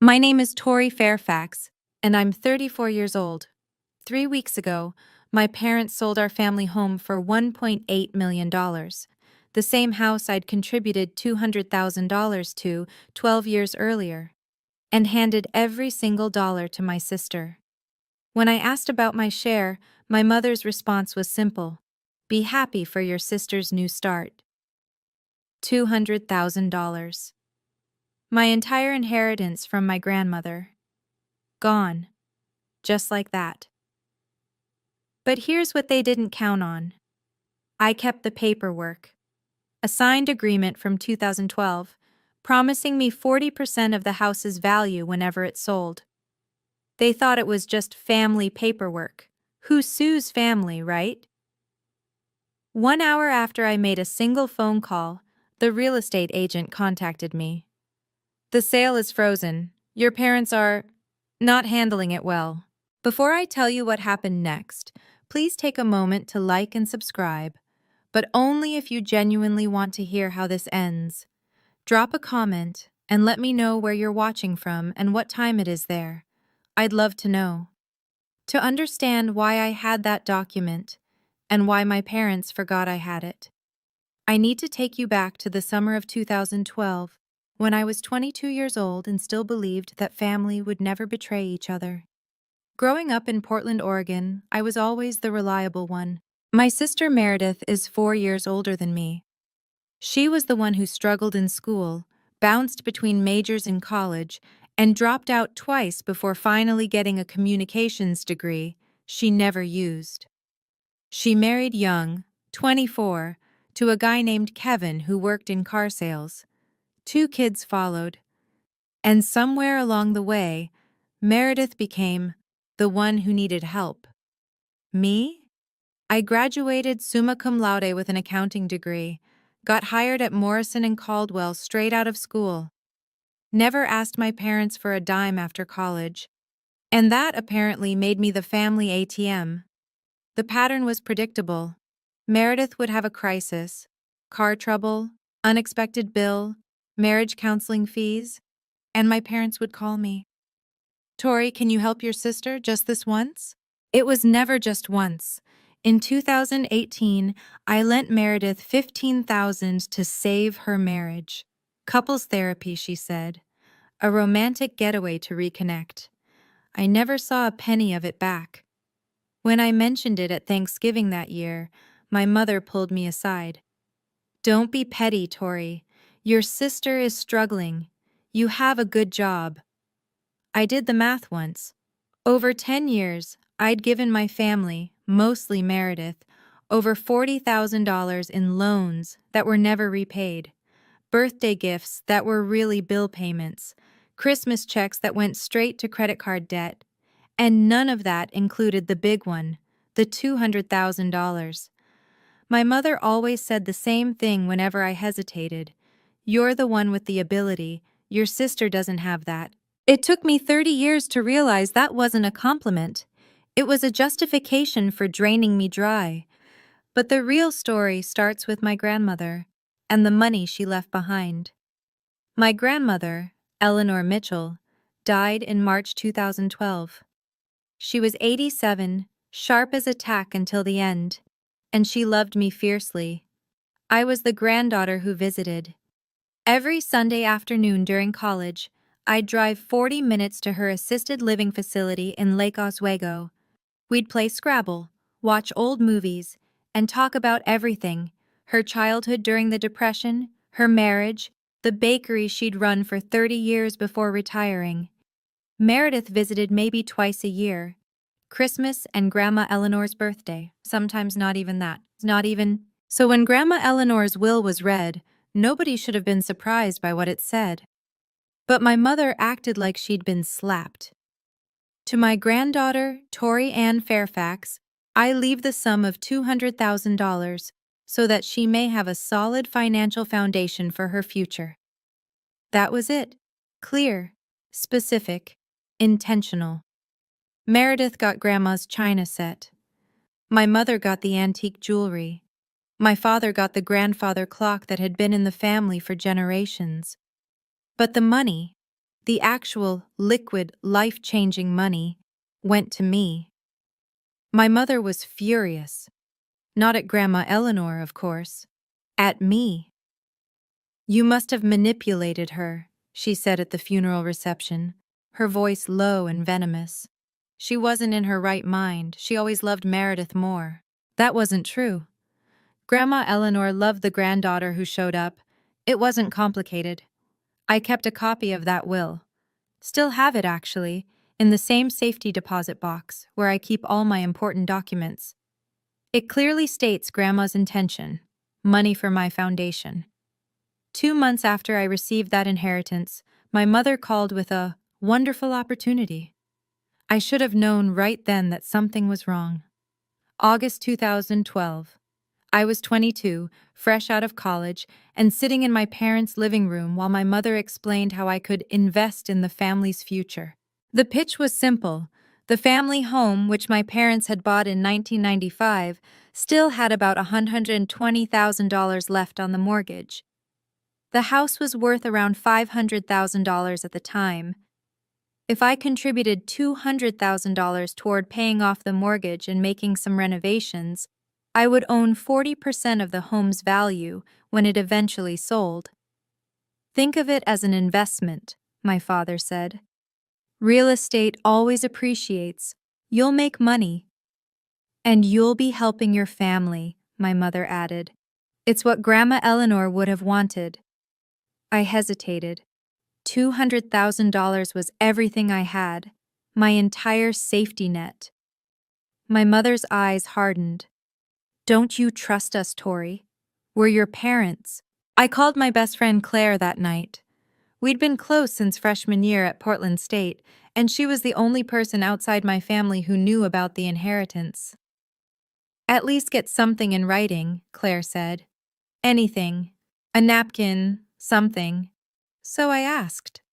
My name is Tori Fairfax, and I'm 34 years old. 3 weeks ago, my parents sold our family home for $1.8 million, the same house I'd contributed $200,000 to 12 years earlier, and handed every single dollar to my sister. When I asked about my share, my mother's response was simple: be happy for your sister's new start. $200,000. My entire inheritance from my grandmother. Gone. Just like that. But here's what they didn't count on. I kept the paperwork. A signed agreement from 2012, promising me 40% of the house's value whenever it sold. They thought it was just family paperwork. Who sues family, right? 1 hour after I made a single phone call, the real estate agent contacted me. The sale is frozen. Your parents are not handling it well. Before I tell you what happened next, please take a moment to like and subscribe, but only if you genuinely want to hear how this ends. Drop a comment and let me know where you're watching from and what time it is there. I'd love to know. To understand why I had that document and why my parents forgot I had it, I need to take you back to the summer of 2012, when I was 22 years old and still believed that family would never betray each other. Growing up in Portland, Oregon, I was always the reliable one. My sister Meredith is 4 years older than me. She was the one who struggled in school, bounced between majors in college, and dropped out twice before finally getting a communications degree she never used. She married young, 24, to a guy named Kevin who worked in car sales. 2 kids followed. And somewhere along the way, Meredith became the one who needed help. Me? I graduated summa cum laude with an accounting degree, got hired at Morrison and Caldwell straight out of school, never asked my parents for a dime after college, and that apparently made me the family ATM. The pattern was predictable. Meredith would have a crisis, car trouble, unexpected bill, marriage counseling fees, and my parents would call me. Tori, can you help your sister just this once? It was never just once. In 2018, I lent Meredith $15,000 to save her marriage. Couples therapy, she said. A romantic getaway to reconnect. I never saw a penny of it back. When I mentioned it at Thanksgiving that year, my mother pulled me aside. Don't be petty, Tori. Your sister is struggling. You have a good job. I did the math once. Over 10 years, I'd given my family, mostly Meredith, over $40,000 in loans that were never repaid, birthday gifts that were really bill payments, Christmas checks that went straight to credit card debt, and none of that included the big one, the $200,000. My mother always said the same thing whenever I hesitated. You're the one with the ability, your sister doesn't have that. It took me 30 years to realize that wasn't a compliment. It was a justification for draining me dry. But the real story starts with my grandmother and the money she left behind. My grandmother, Eleanor Mitchell, died in March 2012. She was 87, sharp as a tack until the end, and she loved me fiercely. I was the granddaughter who visited. Every Sunday afternoon during college, I'd drive 40 minutes to her assisted living facility in Lake Oswego. We'd play Scrabble, watch old movies, and talk about everything: her childhood during the Depression, her marriage, the bakery she'd run for 30 years before retiring. Meredith visited maybe twice a year. Christmas and Grandma Eleanor's birthday, sometimes not even that. So when Grandma Eleanor's will was read, nobody should have been surprised by what it said. But my mother acted like she'd been slapped. To my granddaughter, Tori Ann Fairfax, I leave the sum of $200,000 so that she may have a solid financial foundation for her future. That was it. Clear, specific, intentional. Meredith got Grandma's china set. My mother got the antique jewelry. My father got the grandfather clock that had been in the family for generations. But the money, The actual, liquid, life-changing money went to me. My mother was furious. Not at Grandma Eleanor, of course. At me. "You must have manipulated her," she said at the funeral reception, her voice low and venomous. "She wasn't in her right mind. She always loved Meredith more." That wasn't true. Grandma Eleanor loved the granddaughter who showed up. It wasn't complicated. I kept a copy of that will. Still have it, actually, in the same safety deposit box where I keep all my important documents. It clearly states Grandma's intention: money for my foundation. 2 months after I received that inheritance, my mother called with a wonderful opportunity. I should have known right then that something was wrong. August 2012. I was 22, fresh out of college, and sitting in my parents' living room while my mother explained how I could invest in the family's future. The pitch was simple. The family home, which my parents had bought in 1995, still had about $120,000 left on the mortgage. The house was worth around $500,000 at the time. If I contributed $200,000 toward paying off the mortgage and making some renovations, I would own 40% of the home's value when it eventually sold. "Think of it as an investment," my father said. "Real estate always appreciates. You'll make money. And you'll be helping your family," my mother added. "It's what Grandma Eleanor would have wanted." I hesitated. $200,000 was everything I had, my entire safety net. My mother's eyes hardened. "Don't you trust us, Tori? We're your parents." I called my best friend Claire that night. We'd been close since freshman year at Portland State, and she was the only person outside my family who knew about the inheritance. "At least get something in writing," Claire said. "Anything. A napkin, something." So I asked.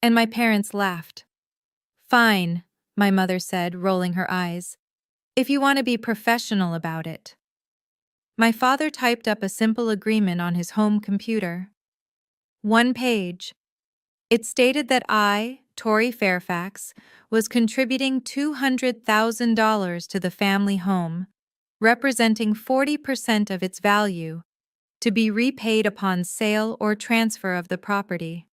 And my parents laughed. "Fine," my mother said, rolling her eyes. "If you want to be professional about it." My father typed up a simple agreement on his home computer. 1 page. It stated that I, Tori Fairfax, was contributing $200,000 to the family home, representing 40% of its value, to be repaid upon sale or transfer of the property.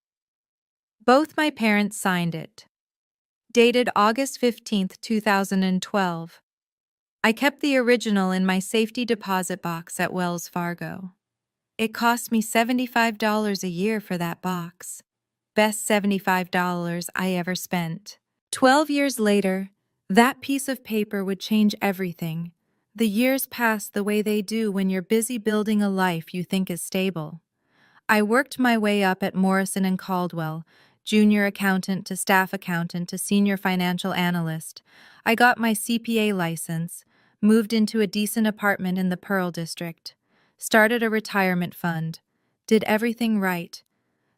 Both my parents signed it. Dated August 15, 2012. I kept the original in my safety deposit box at Wells Fargo. It cost me $75 a year for that box. Best $75 I ever spent. 12 years later, that piece of paper would change everything. The years passed the way they do when you're busy building a life you think is stable. I worked my way up at Morrison and Caldwell, junior accountant to staff accountant to senior financial analyst. I got my CPA license, moved into a decent apartment in the Pearl District, started a retirement fund, did everything right.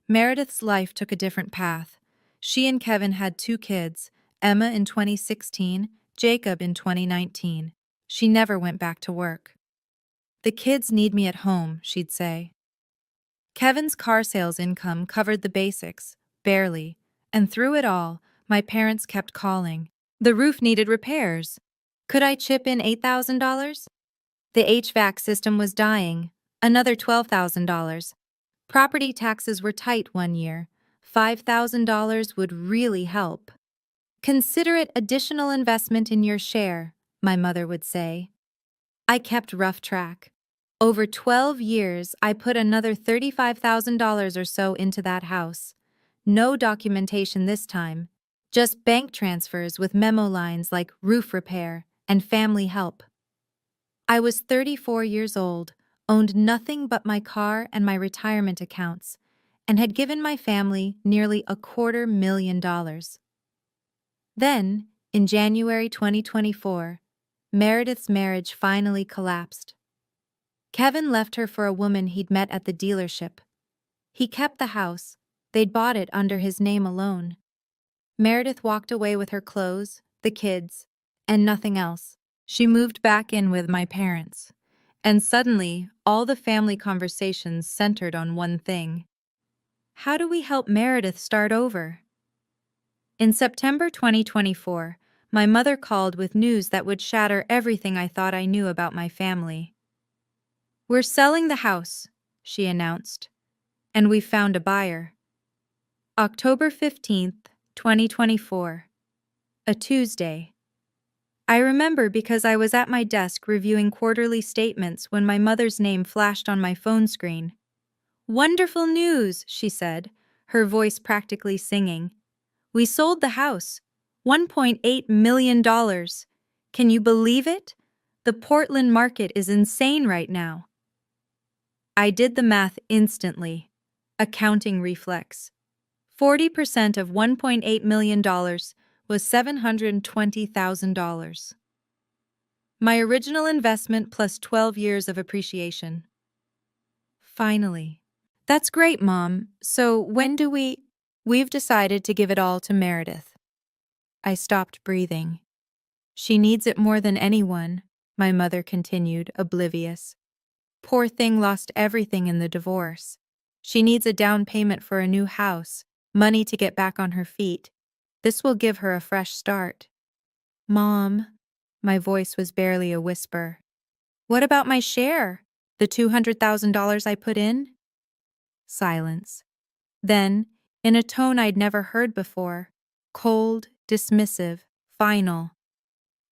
Meredith's life took a different path. She and Kevin had 2 kids, Emma in 2016, Jacob in 2019. She never went back to work. "The kids need me at home," she'd say. Kevin's car sales income covered the basics, barely, and through it all, my parents kept calling. The roof needed repairs. Could I chip in $8,000? The HVAC system was dying. Another $12,000. Property taxes were tight one year. $5,000 would really help. "Consider it additional investment in your share," my mother would say. I kept rough track. Over 12 years, I put another $35,000 or so into that house. No documentation this time, just bank transfers with memo lines like roof repair and family help. I was 34 years old, owned nothing but my car and my retirement accounts, and had given my family nearly $250,000. Then, in January 2024, Meredith's marriage finally collapsed. Kevin left her for a woman he'd met at the dealership. He kept the house. They'd bought it under his name alone. Meredith walked away with her clothes, the kids, and nothing else. She moved back in with my parents. And suddenly, all the family conversations centered on one thing. How do we help Meredith start over? In September 2024, my mother called with news that would shatter everything I thought I knew about my family. "We're selling the house," she announced, "and we found a buyer." October 15th, 2024. A Tuesday. I remember because I was at my desk reviewing quarterly statements when my mother's name flashed on my phone screen. "Wonderful news," she said, her voice practically singing. "We sold the house. $1.8 million. Can you believe it? The Portland market is insane right now." I did the math instantly. Accounting reflex. 40% of $1.8 million was $720,000. My original investment plus 12 years of appreciation. Finally. "That's great, Mom. So when do we—" "We've decided to give it all to Meredith." I stopped breathing. "She needs it more than anyone," my mother continued, oblivious. "Poor thing lost everything in the divorce. She needs a down payment for a new house, money to get back on her feet. This will give her a fresh start." "Mom," my voice was barely a whisper. "What about my share? The $200,000 I put in?" Silence. Then, in a tone I'd never heard before, cold, dismissive, final.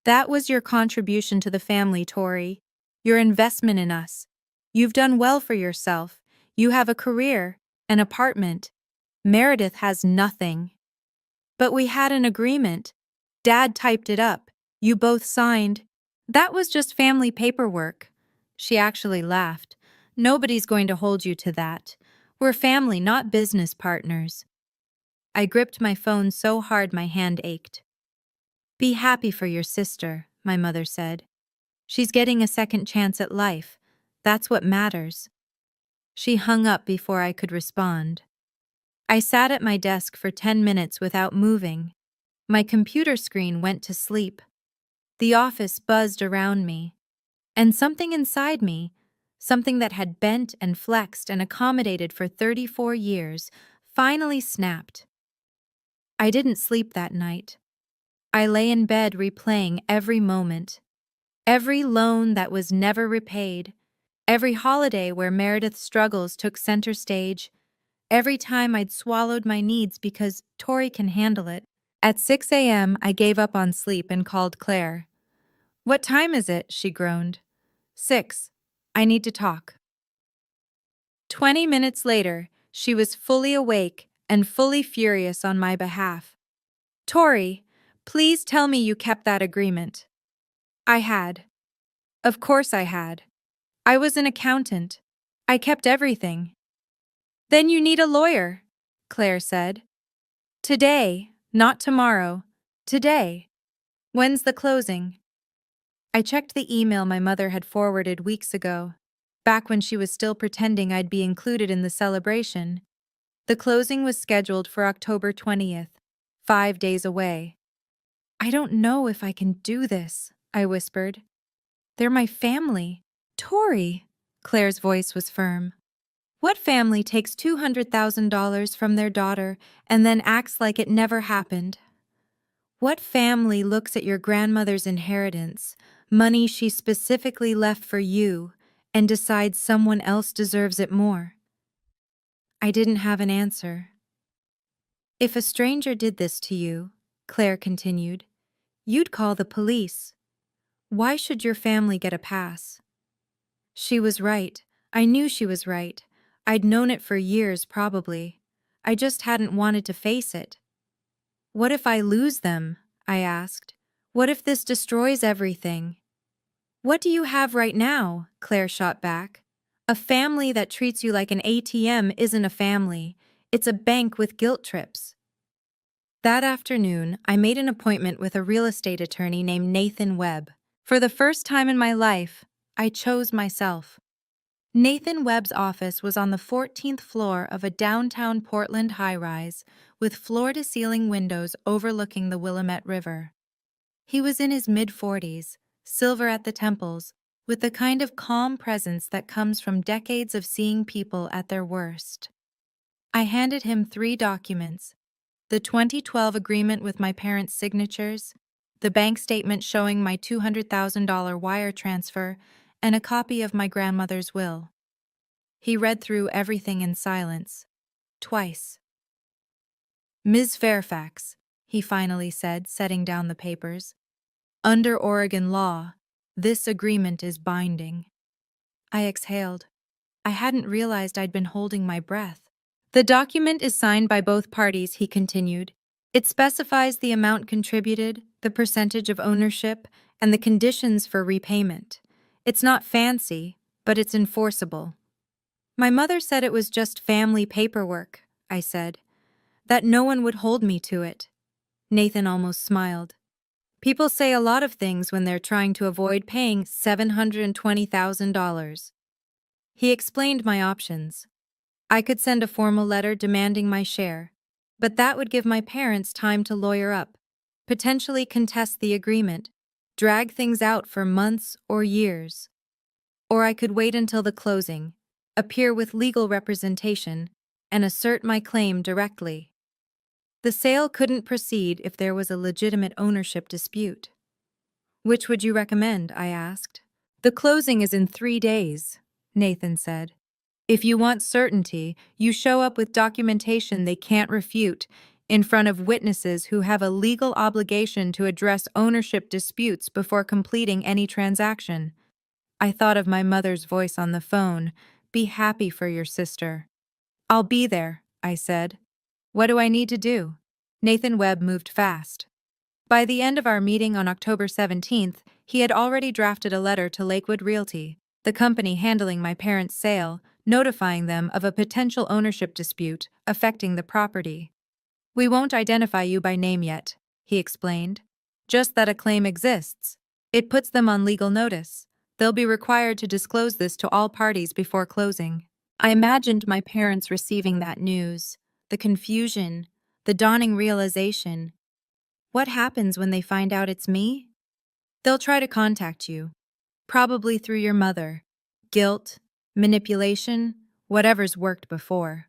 "That was your contribution to the family, Tori. Your investment in us. You've done well for yourself. You have a career, an apartment. Meredith has nothing." "But we had an agreement. Dad typed it up. You both signed." "That was just family paperwork." She actually laughed. "Nobody's going to hold you to that. We're family, not business partners." I gripped my phone so hard my hand ached. "Be happy for your sister," my mother said. "She's getting a second chance at life. That's what matters." She hung up before I could respond. I sat at my desk for 10 minutes without moving. My computer screen went to sleep. The office buzzed around me. And something inside me, something that had bent and flexed and accommodated for 34 years, finally snapped. I didn't sleep that night. I lay in bed replaying every moment. Every loan that was never repaid. Every holiday where Meredith's struggles took center stage. Every time I'd swallowed my needs because Tori can handle it. At 6 a.m., I gave up on sleep and called Claire. "What time is it?" she groaned. 6. "I need to talk." 20 minutes later, she was fully awake and fully furious on my behalf. "Tori, please tell me you kept that agreement." I had. Of course I had. I was an accountant. I kept everything. "Then you need a lawyer," Claire said. "Today, not tomorrow. Today. When's the closing?" I checked the email my mother had forwarded weeks ago, back when she was still pretending I'd be included in the celebration. The closing was scheduled for October 20th, 5 days away. "I don't know if I can do this," I whispered. "They're my family." "Tori," Claire's voice was firm. "What family takes $200,000 from their daughter and then acts like it never happened? What family looks at your grandmother's inheritance, money she specifically left for you, and decides someone else deserves it more?" I didn't have an answer. "If a stranger did this to you," Claire continued, "you'd call the police. Why should your family get a pass?" She was right. I knew she was right. I'd known it for years, probably. I just hadn't wanted to face it. "What if I lose them?" I asked. "What if this destroys everything?" "What do you have right now?" Claire shot back. "A family that treats you like an ATM isn't a family. It's a bank with guilt trips." That afternoon, I made an appointment with a real estate attorney named Nathan Webb. For the first time in my life, I chose myself. Nathan Webb's office was on the 14th floor of a downtown Portland high-rise with floor-to-ceiling windows overlooking the Willamette River. He was in his mid-40s, silver at the temples, with the kind of calm presence that comes from decades of seeing people at their worst. I handed him 3 documents: The 2012 agreement with my parents' signatures, the bank statement showing my $200,000 wire transfer, and a copy of my grandmother's will. He read through everything in silence, twice. "Ms. Fairfax," he finally said, setting down the papers, "under Oregon law, this agreement is binding." I exhaled. I hadn't realized I'd been holding my breath. "The document is signed by both parties," he continued. "It specifies the amount contributed, the percentage of ownership, and the conditions for repayment. It's not fancy, but it's enforceable." "My mother said it was just family paperwork," I said, "that no one would hold me to it." Nathan almost smiled. "People say a lot of things when they're trying to avoid paying $720,000. He explained my options. I could send a formal letter demanding my share, but that would give my parents time to lawyer up, potentially contest the agreement, drag things out for months or years. Or I could wait until the closing, appear with legal representation, and assert my claim directly. The sale couldn't proceed if there was a legitimate ownership dispute. "Which would you recommend?" I asked. "The closing is in 3 days," Nathan said. "If you want certainty, you show up with documentation they can't refute, in front of witnesses who have a legal obligation to address ownership disputes before completing any transaction." I thought of my mother's voice on the phone. "Be happy for your sister." "I'll be there," I said. "What do I need to do?" Nathan Webb moved fast. By the end of our meeting on October 17th, he had already drafted a letter to Lakewood Realty, the company handling my parents' sale, notifying them of a potential ownership dispute affecting the property. "We won't identify you by name yet," he explained. "Just that a claim exists. It puts them on legal notice. They'll be required to disclose this to all parties before closing." I imagined my parents receiving that news, the confusion, the dawning realization. What happens when they find out it's me? "They'll try to contact you, probably through your mother. Guilt, manipulation, whatever's worked before."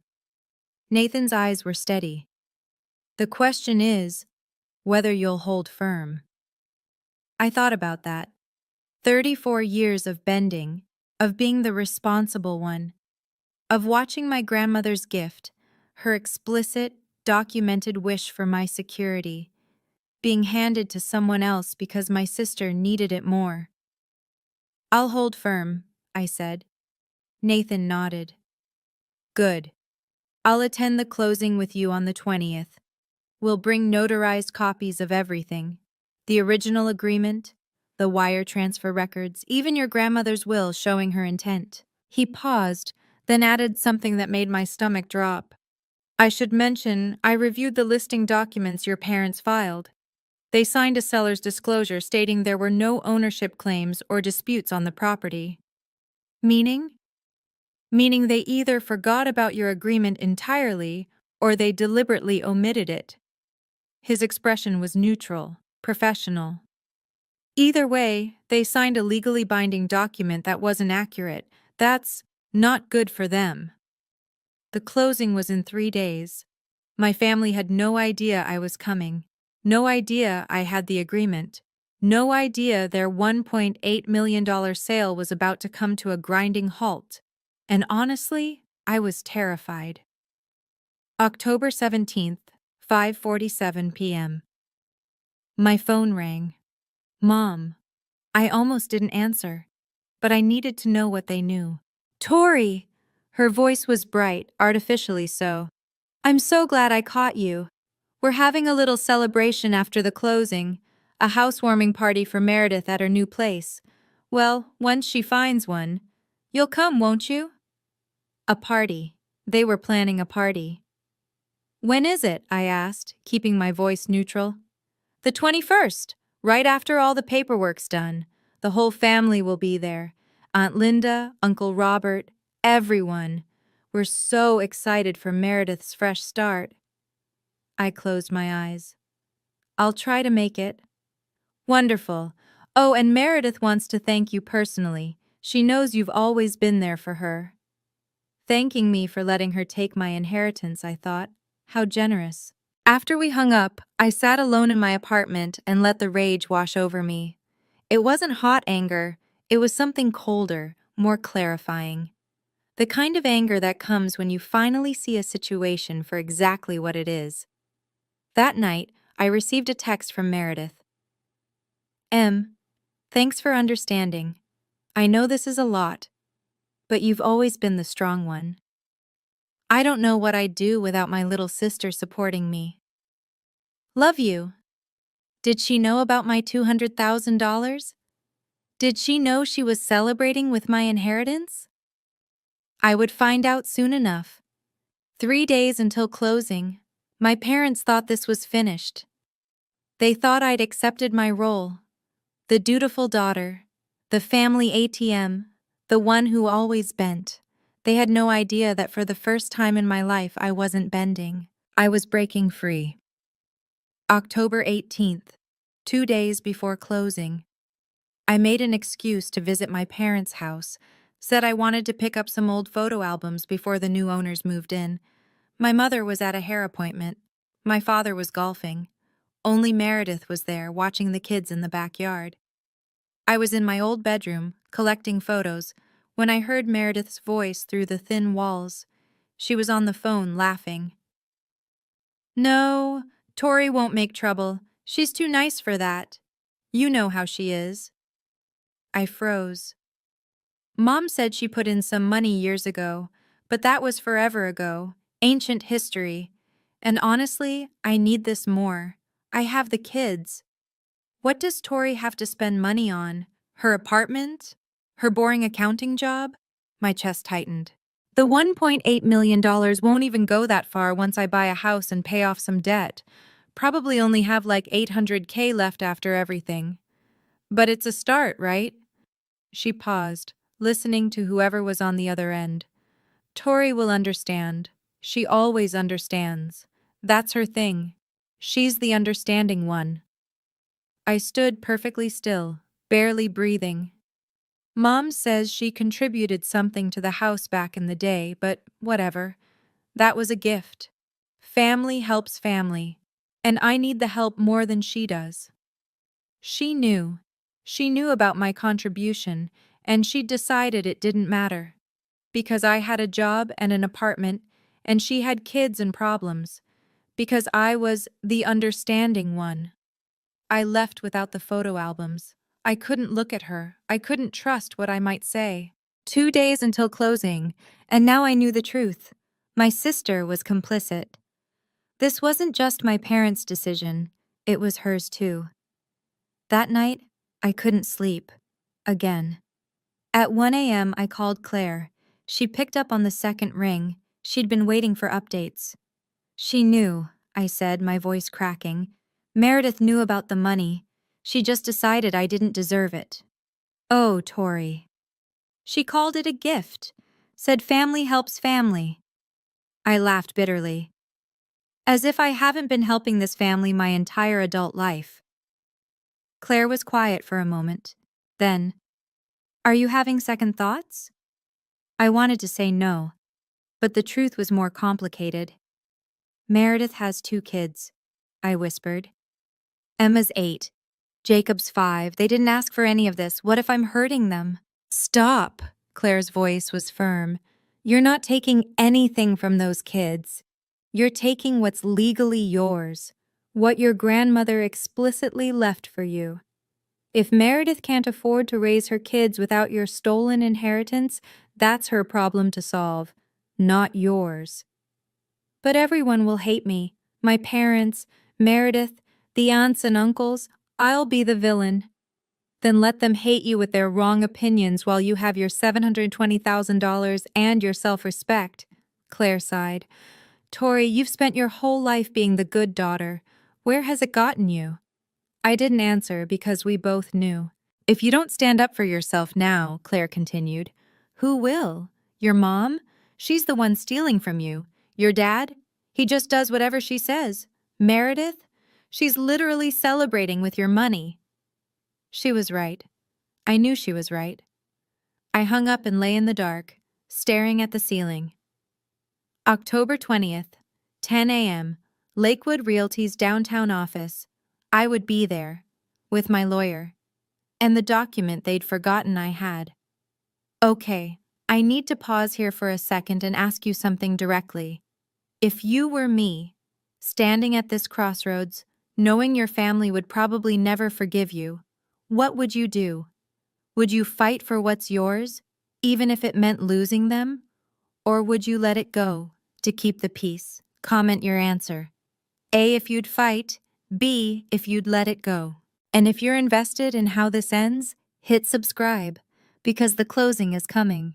Nathan's eyes were steady. "The question is whether you'll hold firm." I thought about that. 34 years of bending, of being the responsible one, of watching my grandmother's gift, her explicit, documented wish for my security, being handed to someone else because my sister needed it more. "I'll hold firm," I said. Nathan nodded. "Good. I'll attend the closing with you on the 20th. We'll bring notarized copies of everything. The original agreement, the wire transfer records, even your grandmother's will showing her intent." He paused, then added something that made my stomach drop. "I should mention, I reviewed the listing documents your parents filed. They signed a seller's disclosure stating there were no ownership claims or disputes on the property." "Meaning?" "Meaning they either forgot about your agreement entirely or they deliberately omitted it." His expression was neutral, professional. "Either way, they signed a legally binding document that wasn't accurate. That's not good for them." The closing was in 3 days. My family had no idea I was coming, no idea I had the agreement, no idea their $1.8 million sale was about to come to a grinding halt. And honestly, I was terrified. October 17th, 5:47 p.m. My phone rang. "Mom." I almost didn't answer, but I needed to know what they knew. "Tori!" Her voice was bright, artificially so. "I'm so glad I caught you. We're having a little celebration after the closing, a housewarming party for Meredith at her new place. Well, once she finds one. You'll come, won't you?" A party. They were planning a party. "When is it?" I asked, keeping my voice neutral. "The 21st, right after all the paperwork's done. The whole family will be there. Aunt Linda, Uncle Robert, everyone. We're so excited for Meredith's fresh start." I closed my eyes. "I'll try to make it." "Wonderful. Oh, and Meredith wants to thank you personally. She knows you've always been there for her." Thanking me for letting her take my inheritance, I thought. How generous. After we hung up, I sat alone in my apartment and let the rage wash over me. It wasn't hot anger, it was something colder, more clarifying. The kind of anger that comes when you finally see a situation for exactly what it is. That night, I received a text from Meredith. M, thanks for understanding. I know this is a lot, but you've always been the strong one. I don't know what I'd do without my little sister supporting me. Love you. Did she know about my $200,000? Did she know she was celebrating with my inheritance? I would find out soon enough. 3 days until closing. My parents thought this was finished. They thought I'd accepted my role. The dutiful daughter. The family ATM. The one who always bent. They had no idea that for the first time in my life I wasn't bending. I was breaking free. October 18th, 2 days before closing. I made an excuse to visit my parents' house, said I wanted to pick up some old photo albums before the new owners moved in. My mother was at a hair appointment. My father was golfing. Only Meredith was there, watching the kids in the backyard. I was in my old bedroom, collecting photos, when I heard Meredith's voice through the thin walls. She was on the phone, laughing. No, Tori won't make trouble. She's too nice for that. You know how she is. I froze. Mom said she put in some money years ago, but that was forever ago, ancient history. And honestly, I need this more. I have the kids. What does Tori have to spend money on? Her apartment? Her boring accounting job? My chest tightened. The $1.8 million won't even go that far once I buy a house and pay off some debt. Probably only have like $800K left after everything. But it's a start, right? She paused, listening to whoever was on the other end. Tori will understand. She always understands. That's her thing. She's the understanding one. I stood perfectly still, barely breathing. Mom says she contributed something to the house back in the day, but whatever. That was a gift. Family helps family, and I need the help more than she does. She knew. She knew about my contribution, and she'd decided it didn't matter. Because I had a job and an apartment, and she had kids and problems. Because I was the understanding one. I left without the photo albums. I couldn't look at her. I couldn't trust what I might say. 2 days until closing, and now I knew the truth. My sister was complicit. This wasn't just my parents' decision, it was hers too. That night, I couldn't sleep. Again. At 1 a.m., I called Claire. She picked up on the second ring. She'd been waiting for updates. She knew, I said, my voice cracking. Meredith knew about the money. She just decided I didn't deserve it. Oh, Tori. She called it a gift. Said family helps family. I laughed bitterly. As if I haven't been helping this family my entire adult life. Claire was quiet for a moment. Then, are you having second thoughts? I wanted to say no, but the truth was more complicated. Meredith has 2 kids, I whispered. Emma's 8. Jacob's 5. They didn't ask for any of this. What if I'm hurting them? Stop, Claire's voice was firm. You're not taking anything from those kids. You're taking what's legally yours, what your grandmother explicitly left for you. If Meredith can't afford to raise her kids without your stolen inheritance, that's her problem to solve, not yours. But everyone will hate me. My parents, Meredith, the aunts and uncles. I'll be the villain. Then let them hate you with their wrong opinions while you have your $720,000 and your self-respect. Claire sighed. Tori, you've spent your whole life being the good daughter. Where has it gotten you? I didn't answer because we both knew. If you don't stand up for yourself now, Claire continued, who will? Your mom? She's the one stealing from you. Your dad? He just does whatever she says. Meredith? She's literally celebrating with your money. She was right. I knew she was right. I hung up and lay in the dark, staring at the ceiling. October 20th, 10 a.m., Lakewood Realty's downtown office. I would be there, with my lawyer, and the document they'd forgotten I had. Okay, I need to pause here for a second and ask you something directly. If you were me, standing at this crossroads, knowing your family would probably never forgive you, what would you do? Would you fight for what's yours, even if it meant losing them? Or would you let it go, to keep the peace? Comment your answer. A, if you'd fight. B, if you'd let it go. And if you're invested in how this ends, hit subscribe, because the closing is coming.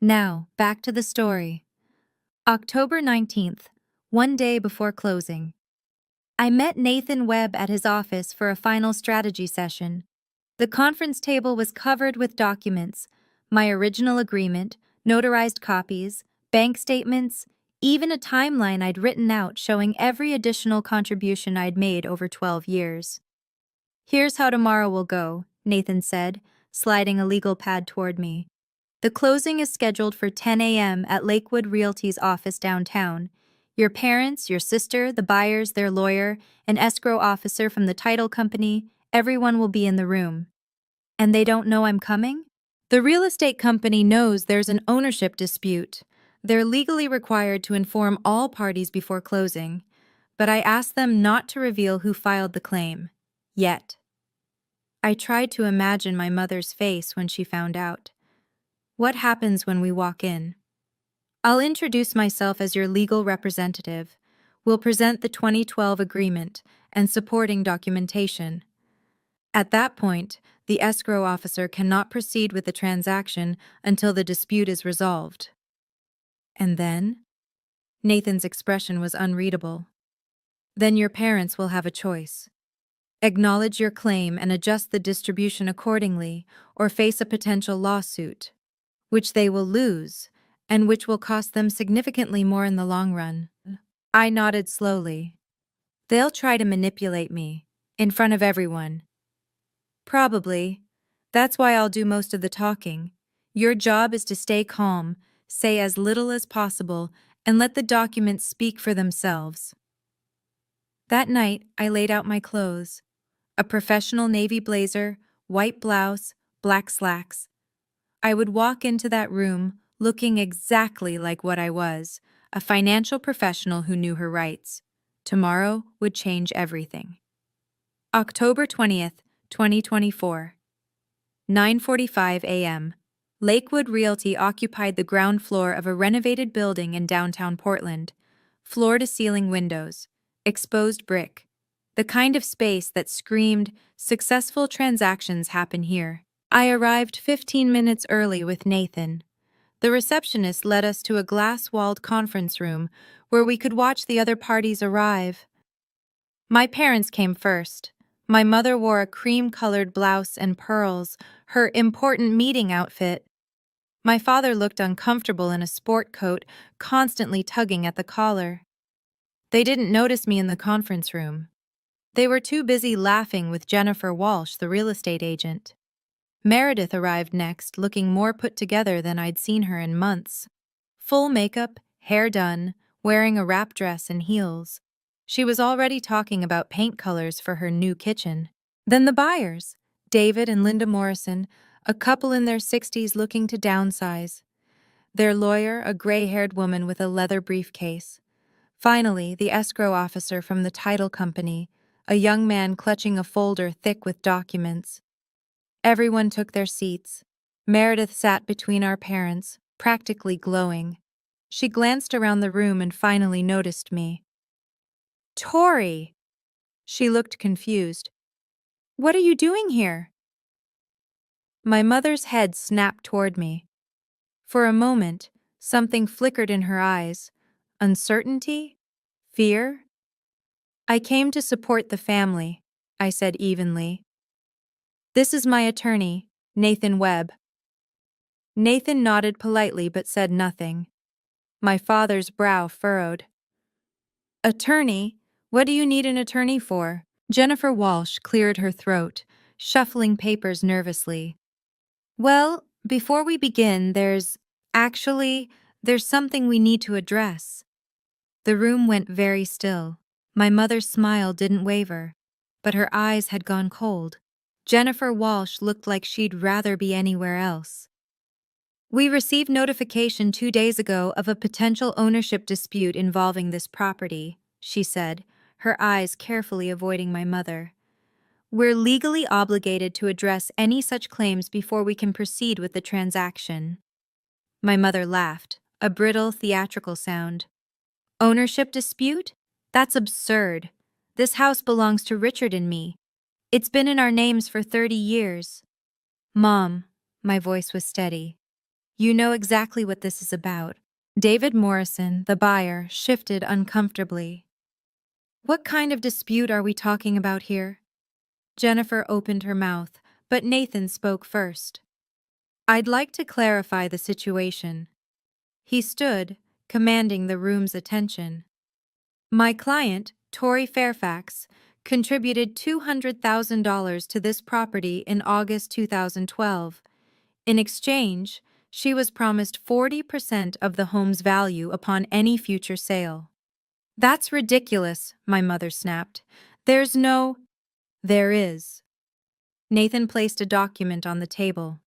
Now, back to the story. October 19th, one day before closing. I met Nathan Webb at his office for a final strategy session. The conference table was covered with documents, my original agreement, notarized copies, bank statements, even a timeline I'd written out showing every additional contribution I'd made over 12 years. Here's how tomorrow will go, Nathan said, sliding a legal pad toward me. The closing is scheduled for 10 a.m. at Lakewood Realty's office downtown. Your parents, your sister, the buyers, their lawyer, an escrow officer from the title company, everyone will be in the room. And they don't know I'm coming? The real estate company knows there's an ownership dispute. They're legally required to inform all parties before closing, but I asked them not to reveal who filed the claim. Yet. I tried to imagine my mother's face when she found out. What happens when we walk in? I'll introduce myself as your legal representative. We'll present the 2012 agreement and supporting documentation. At that point, the escrow officer cannot proceed with the transaction until the dispute is resolved. And then? Nathan's expression was unreadable. Then your parents will have a choice. Acknowledge your claim and adjust the distribution accordingly, or face a potential lawsuit, which they will lose, and which will cost them significantly more in the long run. I nodded slowly. They'll try to manipulate me, in front of everyone. Probably. That's why I'll do most of the talking. Your job is to stay calm, say as little as possible, and let the documents speak for themselves. That night, I laid out my clothes. A professional navy blazer, white blouse, black slacks. I would walk into that room looking exactly like what I was, a financial professional who knew her rights. Tomorrow would change everything. October 20th, 2024. 9:45 a.m. Lakewood Realty occupied the ground floor of a renovated building in downtown Portland. Floor-to-ceiling windows, exposed brick. The kind of space that screamed, "Successful transactions happen here." I arrived 15 minutes early with Nathan. The receptionist led us to a glass-walled conference room where we could watch the other parties arrive. My parents came first. My mother wore a cream-colored blouse and pearls, her important meeting outfit. My father looked uncomfortable in a sport coat, constantly tugging at the collar. They didn't notice me in the conference room. They were too busy laughing with Jennifer Walsh, the real estate agent. Meredith arrived next, looking more put together than I'd seen her in months. Full makeup, hair done, wearing a wrap dress and heels. She was already talking about paint colors for her new kitchen. Then the buyers, David and Linda Morrison, a couple in their 60s looking to downsize. Their lawyer, a gray-haired woman with a leather briefcase. Finally, the escrow officer from the title company, a young man clutching a folder thick with documents. Everyone took their seats. Meredith sat between our parents, practically glowing. She glanced around the room and finally noticed me. "Tori!" She looked confused. "What are you doing here?" My mother's head snapped toward me. For a moment, something flickered in her eyes. Uncertainty? Fear? "I came to support the family," I said evenly. "This is my attorney, Nathan Webb." Nathan nodded politely but said nothing. My father's brow furrowed. "Attorney? What do you need an attorney for?" Jennifer Walsh cleared her throat, shuffling papers nervously. "Well, before we begin, there's something we need to address." The room went very still. My mother's smile didn't waver, but her eyes had gone cold. Jennifer Walsh looked like she'd rather be anywhere else. We received notification 2 days ago of a potential ownership dispute involving this property, she said, her eyes carefully avoiding my mother. We're legally obligated to address any such claims before we can proceed with the transaction. My mother laughed, a brittle, theatrical sound. Ownership dispute? That's absurd. This house belongs to Richard and me. It's been in our names for 30 years. Mom, my voice was steady. You know exactly what this is about. David Morrison, the buyer, shifted uncomfortably. What kind of dispute are we talking about here? Jennifer opened her mouth, but Nathan spoke first. I'd like to clarify the situation. He stood, commanding the room's attention. My client, Tori Fairfax, contributed $200,000 to this property in August 2012. In exchange, she was promised 40% of the home's value upon any future sale. That's ridiculous, my mother snapped. There's no— There is. Nathan placed a document on the table.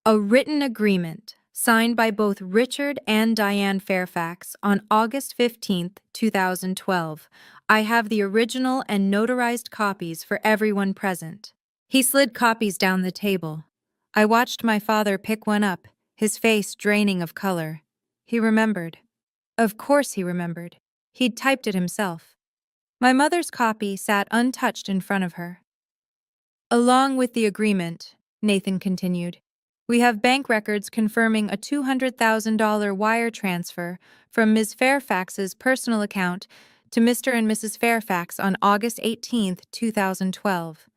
A written agreement, signed by both Richard and Diane Fairfax on August 15, 2012. I have the original and notarized copies for everyone present. He slid copies down the table. I watched my father pick one up, his face draining of color. He remembered. Of course he remembered. He'd typed it himself. My mother's copy sat untouched in front of her. Along with the agreement, Nathan continued, we have bank records confirming a $200,000 wire transfer from Ms. Fairfax's personal account to Mr. and Mrs. Fairfax on August 18, 2012.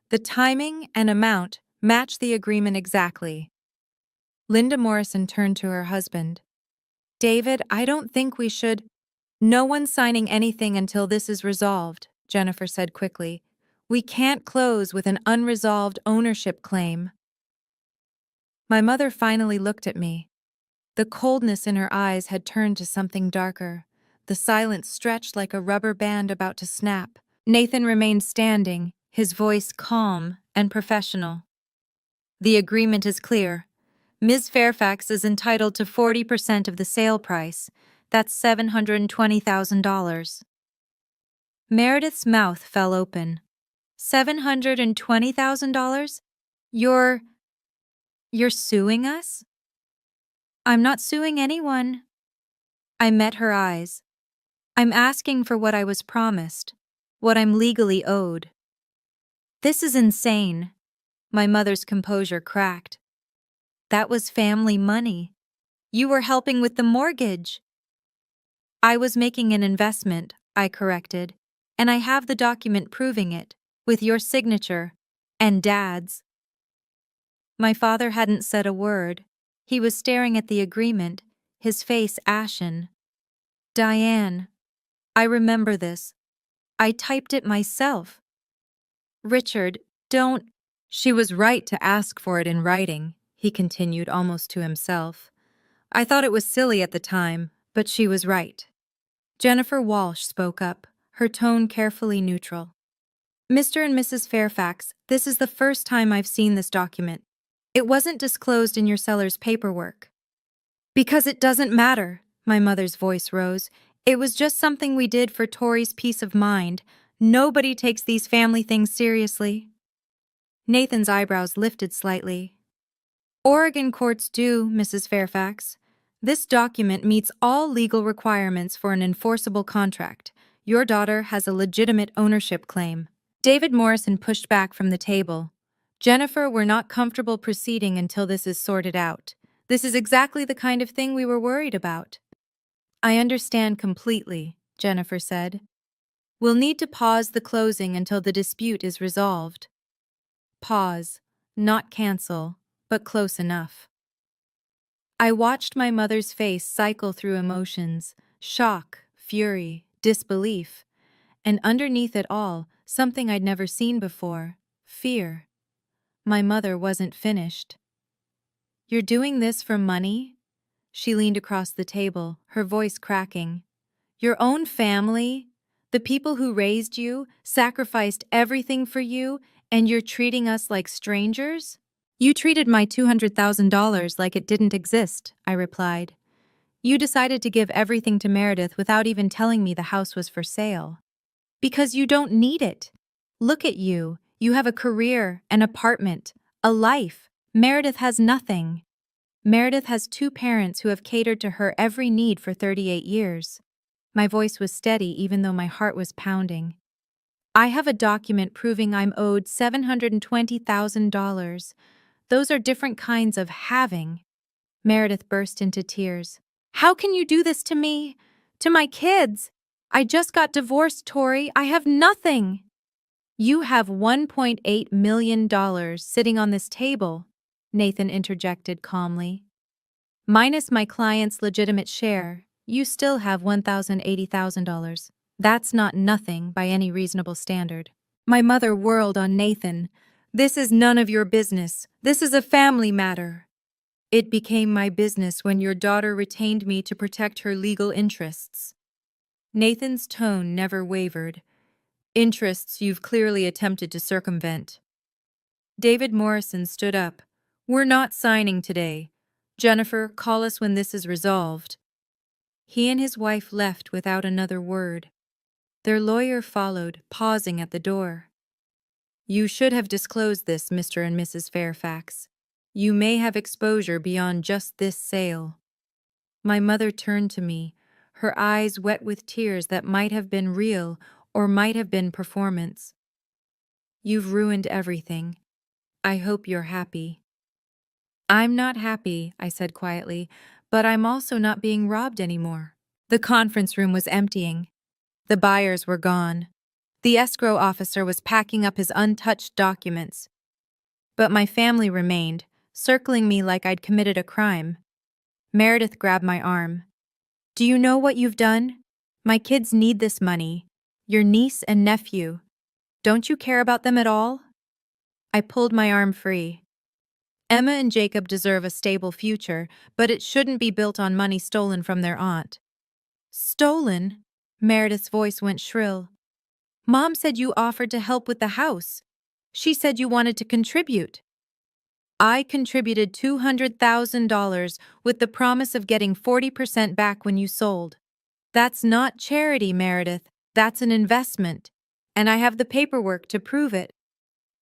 The timing and amount match the agreement exactly. Linda Morrison turned to her husband. David, I don't think we should— No one's signing anything until this is resolved, Jennifer said quickly. We can't close with an unresolved ownership claim. My mother finally looked at me. The coldness in her eyes had turned to something darker. The silence stretched like a rubber band about to snap. Nathan remained standing, his voice calm and professional. The agreement is clear. Ms. Fairfax is entitled to 40% of the sale price. That's $720,000. Meredith's mouth fell open. $720,000? You're suing us? I'm not suing anyone. I met her eyes. I'm asking for what I was promised, what I'm legally owed. This is insane. My mother's composure cracked. That was family money. You were helping with the mortgage. I was making an investment, I corrected, and I have the document proving it, with your signature, and Dad's. My father hadn't said a word. He was staring at the agreement, his face ashen. Diane, I remember this. I typed it myself. Richard, don't— She was right to ask for it in writing, he continued almost to himself. I thought it was silly at the time, but she was right. Jennifer Walsh spoke up, her tone carefully neutral. Mr. and Mrs. Fairfax, this is the first time I've seen this document. It wasn't disclosed in your seller's paperwork. Because it doesn't matter, my mother's voice rose. It was just something we did for Tori's peace of mind. Nobody takes these family things seriously. Nathan's eyebrows lifted slightly. Oregon courts do, Mrs. Fairfax. This document meets all legal requirements for an enforceable contract. Your daughter has a legitimate ownership claim. David Morrison pushed back from the table. Jennifer, we're not comfortable proceeding until this is sorted out. This is exactly the kind of thing we were worried about. I understand completely, Jennifer said. We'll need to pause the closing until the dispute is resolved. Pause, not cancel, but close enough. I watched my mother's face cycle through emotions, shock, fury, disbelief, and underneath it all, something I'd never seen before, fear. My mother wasn't finished. You're doing this for money? She leaned across the table, her voice cracking. Your own family? The people who raised you, sacrificed everything for you, and you're treating us like strangers? You treated my $200,000 like it didn't exist, I replied. You decided to give everything to Meredith without even telling me the house was for sale. Because you don't need it. Look at you. You have a career, an apartment, a life. Meredith has nothing. Meredith has two parents who have catered to her every need for 38 years. My voice was steady even though my heart was pounding. I have a document proving I'm owed $720,000. Those are different kinds of having. Meredith burst into tears. How can you do this to me? To my kids? I just got divorced, Tori. I have nothing. You have $1.8 million sitting on this table, Nathan interjected calmly. Minus my client's legitimate share, you still have $1,080,000. That's not nothing by any reasonable standard. My mother whirled on Nathan. This is none of your business. This is a family matter. It became my business when your daughter retained me to protect her legal interests. Nathan's tone never wavered. Interests you've clearly attempted to circumvent. David Morrison stood up. We're not signing today. Jennifer, call us when this is resolved. He and his wife left without another word. Their lawyer followed, pausing at the door. You should have disclosed this, Mr. and Mrs. Fairfax. You may have exposure beyond just this sale. My mother turned to me, her eyes wet with tears that might have been real or might have been performance. You've ruined everything. I hope you're happy. I'm not happy, I said quietly, but I'm also not being robbed anymore. The conference room was emptying. The buyers were gone. The escrow officer was packing up his untouched documents. But my family remained, circling me like I'd committed a crime. Meredith grabbed my arm. Do you know what you've done? My kids need this money. Your niece and nephew. Don't you care about them at all? I pulled my arm free. Emma and Jacob deserve a stable future, but it shouldn't be built on money stolen from their aunt. Stolen? Meredith's voice went shrill. Mom said you offered to help with the house. She said you wanted to contribute. I contributed $200,000 with the promise of getting 40% back when you sold. That's not charity, Meredith. That's an investment. And I have the paperwork to prove it.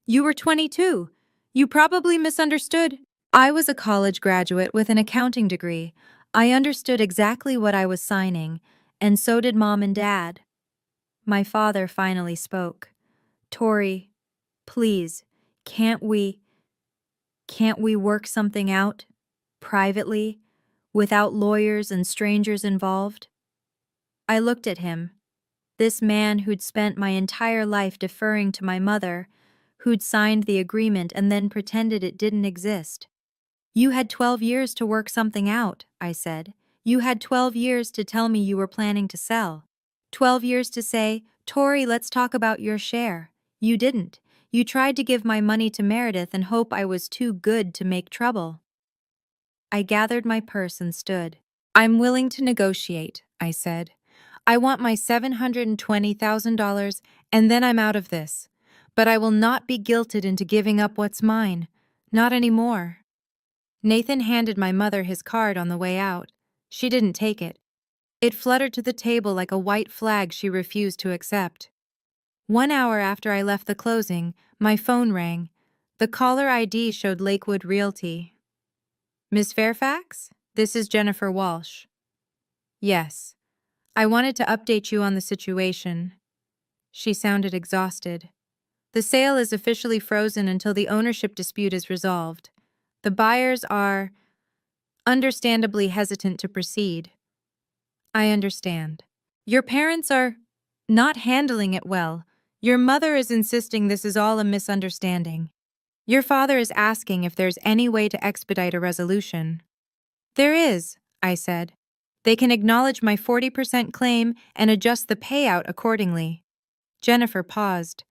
You were 22. You probably misunderstood. I was a college graduate with an accounting degree. I understood exactly what I was signing, and so did Mom and Dad. My father finally spoke. Tori, please, can't we work something out? Privately? Without lawyers and strangers involved? I looked at him. This man who'd spent my entire life deferring to my mother, who'd signed the agreement and then pretended it didn't exist. You had 12 years to work something out, I said. You had 12 years to tell me you were planning to sell. 12 years to say, Tori, let's talk about your share. You didn't. You tried to give my money to Meredith and hope I was too good to make trouble. I gathered my purse and stood. I'm willing to negotiate, I said. I want my $720,000 and then I'm out of this. But I will not be guilted into giving up what's mine. Not anymore. Nathan handed my mother his card on the way out. She didn't take it. It fluttered to the table like a white flag she refused to accept. 1 hour after I left the closing, my phone rang. The caller ID showed Lakewood Realty. Ms. Fairfax? This is Jennifer Walsh. Yes. I wanted to update you on the situation. She sounded exhausted. The sale is officially frozen until the ownership dispute is resolved. The buyers are understandably hesitant to proceed. I understand. Your parents are not handling it well. Your mother is insisting this is all a misunderstanding. Your father is asking if there's any way to expedite a resolution. There is, I said. They can acknowledge my 40% claim and adjust the payout accordingly. Jennifer paused.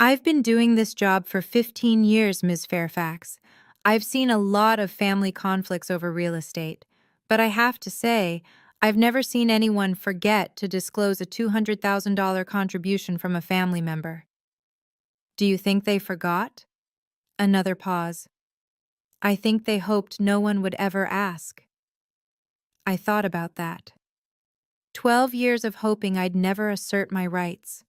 I've been doing this job for 15 years, Ms. Fairfax. I've seen a lot of family conflicts over real estate, but I have to say, I've never seen anyone forget to disclose a $200,000 contribution from a family member. Do you think they forgot? Another pause. I think they hoped no one would ever ask. I thought about that. 12 years of hoping I'd never assert my rights.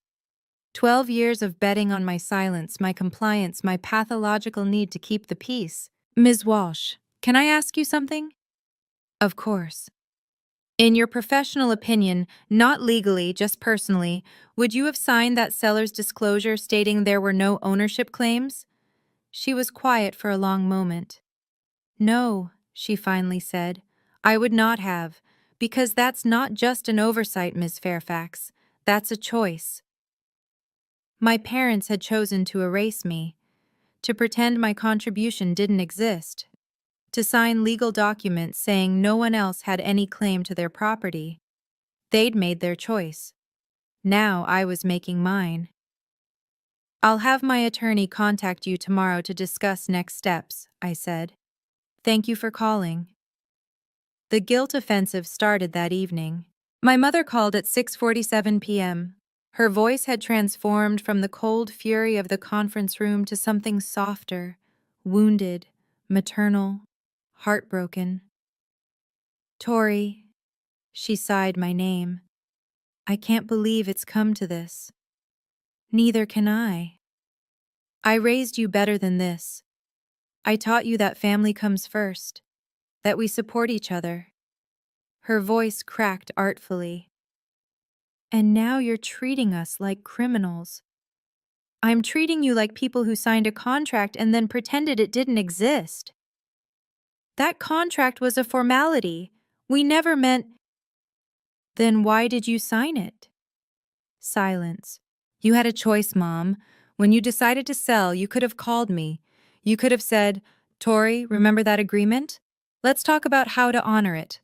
12 years of betting on my silence, my compliance, my pathological need to keep the peace. Ms. Walsh, can I ask you something? Of course. In your professional opinion, not legally, just personally, would you have signed that seller's disclosure stating there were no ownership claims? She was quiet for a long moment. No, she finally said. I would not have, because that's not just an oversight, Ms. Fairfax. That's a choice. My parents had chosen to erase me, to pretend my contribution didn't exist, to sign legal documents saying no one else had any claim to their property. They'd made their choice. Now I was making mine. I'll have my attorney contact you tomorrow to discuss next steps, I said. Thank you for calling. The guilt offensive started that evening. My mother called at 6:47 p.m. Her voice had transformed from the cold fury of the conference room to something softer, wounded, maternal, heartbroken. Tori, she sighed my name. I can't believe it's come to this. Neither can I. I raised you better than this. I taught you that family comes first, that we support each other. Her voice cracked artfully. And now you're treating us like criminals. I'm treating you like people who signed a contract and then pretended it didn't exist. That contract was a formality. We never meant. Then why did you sign it? Silence. You had a choice, Mom. When you decided to sell, you could have called me. You could have said, Tori, remember that agreement? Let's talk about how to honor it.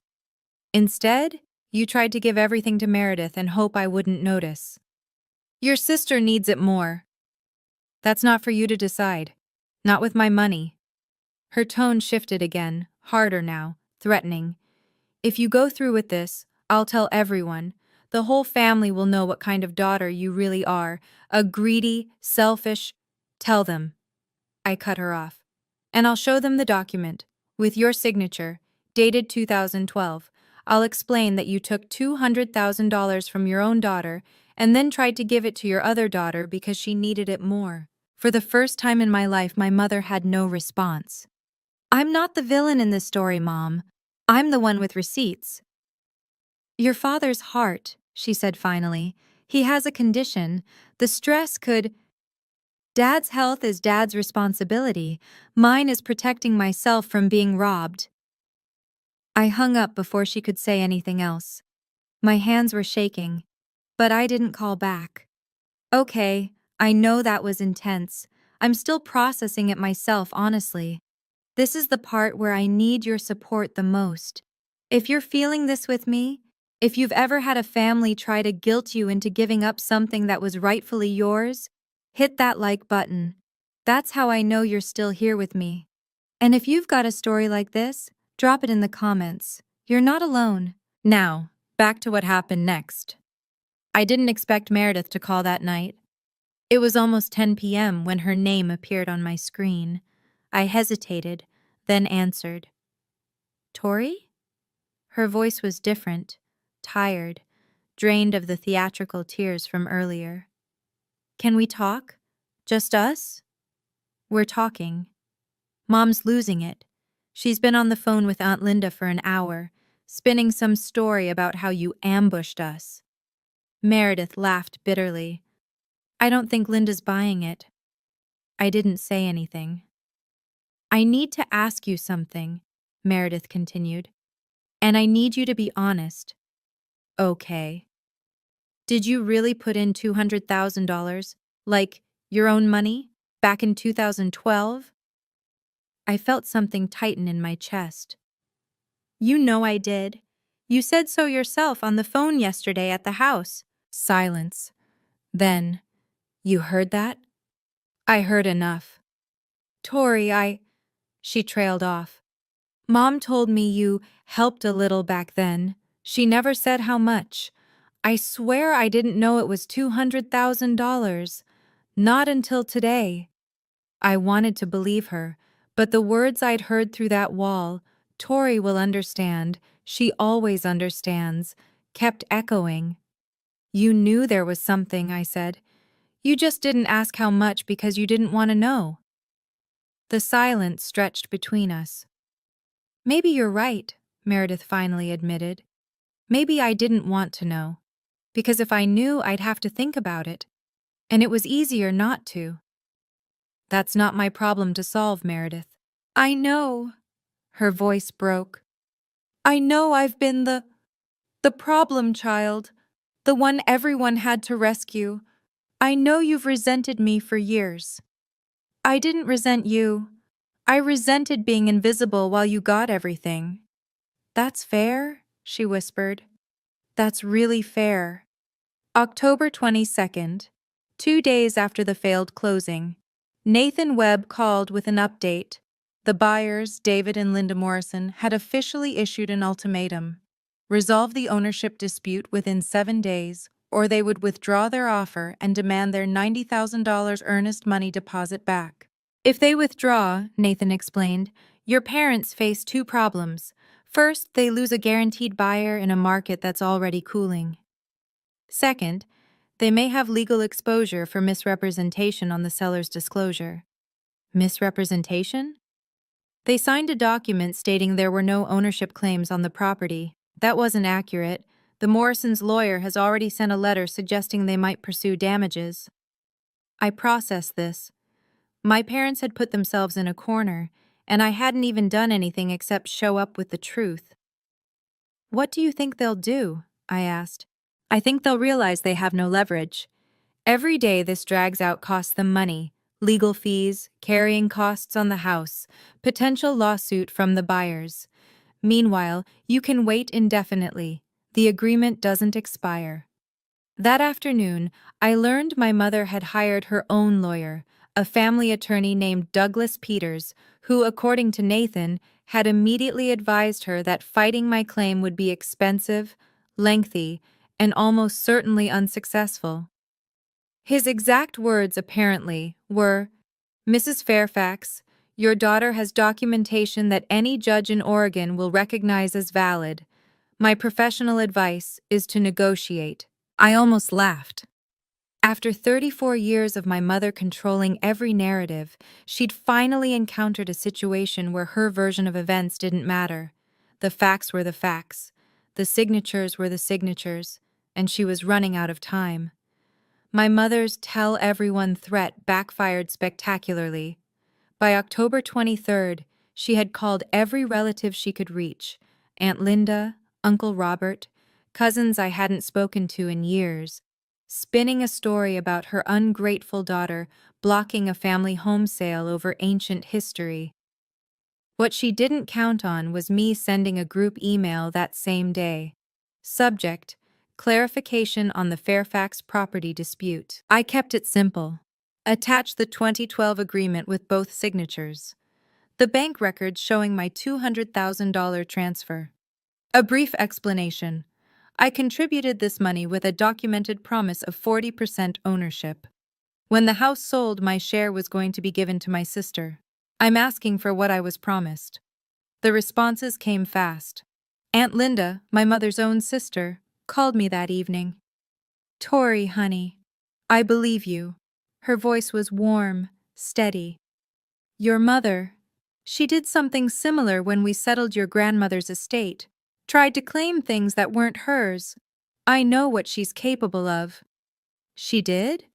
Instead, you tried to give everything to Meredith and hope I wouldn't notice. Your sister needs it more. That's not for you to decide. Not with my money. Her tone shifted again, harder now, threatening. If you go through with this, I'll tell everyone. The whole family will know what kind of daughter you really are. A greedy, selfish. Tell them. I cut her off. And I'll show them the document, with your signature, dated 2012. I'll explain that you took $200,000 from your own daughter and then tried to give it to your other daughter because she needed it more. For the first time in my life, my mother had no response. I'm not the villain in this story, Mom. I'm the one with receipts. Your father's heart, she said finally. He has a condition. The stress could. Dad's health is Dad's responsibility. Mine is protecting myself from being robbed. I hung up before she could say anything else. My hands were shaking, but I didn't call back. Okay, I know that was intense. I'm still processing it myself, honestly. This is the part where I need your support the most. If you're feeling this with me, if you've ever had a family try to guilt you into giving up something that was rightfully yours, hit that like button. That's how I know you're still here with me. And if you've got a story like this, drop it in the comments. You're not alone. Now, back to what happened next. I didn't expect Meredith to call that night. It was almost 10 p.m. when her name appeared on my screen. I hesitated, then answered. Tori? Her voice was different, tired, drained of the theatrical tears from earlier. Can we talk? Just us? We're talking. Mom's losing it. She's been on the phone with Aunt Linda for an hour, spinning some story about how you ambushed us. Meredith laughed bitterly. I don't think Linda's buying it. I didn't say anything. I need to ask you something, Meredith continued, and I need you to be honest. Okay. Did you really put in $200,000, like your own money, back in 2012? I felt something tighten in my chest. You know I did. You said so yourself on the phone yesterday at the house. Silence. Then, you heard that? I heard enough. Tori, She trailed off. Mom told me you helped a little back then, She never said how much. I swear I didn't know it was $200,000. Not until today. I wanted to believe her, but the words I'd heard through that wall, "Tori will understand, she always understands," kept echoing. "You knew there was something," I said. "You just didn't ask how much because you didn't want to know." The silence stretched between us. "Maybe you're right," Meredith finally admitted. "Maybe I didn't want to know. Because if I knew, I'd have to think about it. And it was easier not to." "That's not my problem to solve, Meredith." "I know." Her voice broke. "I know I've been the problem child. The one everyone had to rescue. I know you've resented me for years." "I didn't resent you. I resented being invisible while you got everything." "That's fair," she whispered. "That's really fair." October 22nd, 2 days after the failed closing, Nathan Webb called with an update. The buyers, David and Linda Morrison, had officially issued an ultimatum: resolve the ownership dispute within 7 days, or they would withdraw their offer and demand their $90,000 earnest money deposit back. "If they withdraw," Nathan explained, "your parents face 2 problems. First, they lose a guaranteed buyer in a market that's already cooling. Second, they may have legal exposure for misrepresentation on the seller's disclosure." Misrepresentation? "They signed a document stating there were no ownership claims on the property. That wasn't accurate. The Morrisons' lawyer has already sent a letter suggesting they might pursue damages." I processed this. My parents had put themselves in a corner, and I hadn't even done anything except show up with the truth. "What do you think they'll do?" I asked. "I think they'll realize they have no leverage. Every day this drags out costs them money: legal fees, carrying costs on the house, potential lawsuit from the buyers. Meanwhile, you can wait indefinitely. The agreement doesn't expire." That afternoon, I learned my mother had hired her own lawyer, a family attorney named Douglas Peters, who, according to Nathan, had immediately advised her that fighting my claim would be expensive, lengthy, and almost certainly unsuccessful. His exact words, apparently, were, "Mrs. Fairfax, your daughter has documentation that any judge in Oregon will recognize as valid. My professional advice is to negotiate." I almost laughed. After 34 years of my mother controlling every narrative, she'd finally encountered a situation where her version of events didn't matter. The facts were the facts. The signatures were the signatures, and she was running out of time. My mother's tell everyone threat backfired spectacularly. By October 23rd, she had called every relative she could reach: Aunt Linda, Uncle Robert, cousins I hadn't spoken to in years, spinning a story about her ungrateful daughter blocking a family home sale over ancient history. What she didn't count on was me sending a group email that same day. Subject: clarification on the Fairfax property dispute. I kept it simple. Attach the 2012 agreement with both signatures. The bank records showing my $200,000 transfer. A brief explanation. I contributed this money with a documented promise of 40% ownership. When the house sold, my share was going to be given to my sister. I'm asking for what I was promised. The responses came fast. Aunt Linda, my mother's own sister, called me that evening. "Tori, honey, I believe you." Her voice was warm, steady. "Your mother, she did something similar when we settled your grandmother's estate. Tried to claim things that weren't hers. I know what she's capable of." "She did?"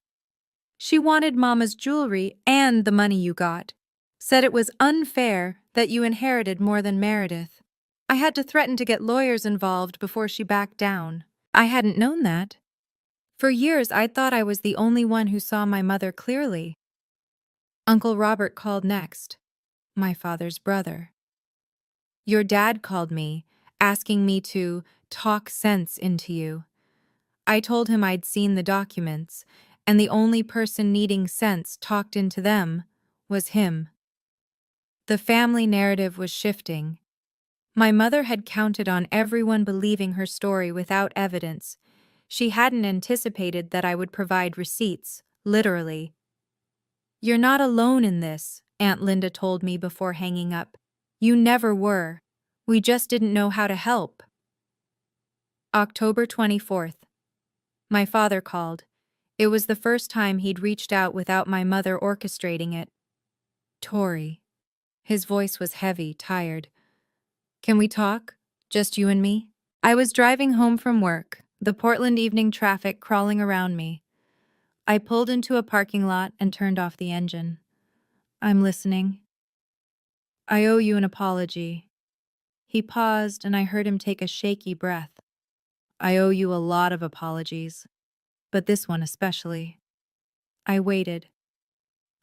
"She wanted Mama's jewelry and the money you got. Said it was unfair that you inherited more than Meredith. I had to threaten to get lawyers involved before she backed down." I hadn't known that. For years, I'd thought I was the only one who saw my mother clearly. Uncle Robert called next, my father's brother. "Your dad called me, asking me to talk sense into you." I told him I'd seen the documents, and the only person needing sense talked into them was him. The family narrative was shifting. My mother had counted on everyone believing her story without evidence. She hadn't anticipated that I would provide receipts, literally. "You're not alone in this," Aunt Linda told me before hanging up. "You never were. We just didn't know how to help." October 24th. My father called. It was the first time he'd reached out without my mother orchestrating it. "Tori." His voice was heavy, tired. "Can we talk? Just you and me?" I was driving home from work, the Portland evening traffic crawling around me. I pulled into a parking lot and turned off the engine. "I'm listening." "I owe you an apology." He paused and I heard him take a shaky breath. "I owe you a lot of apologies, but this one especially." I waited.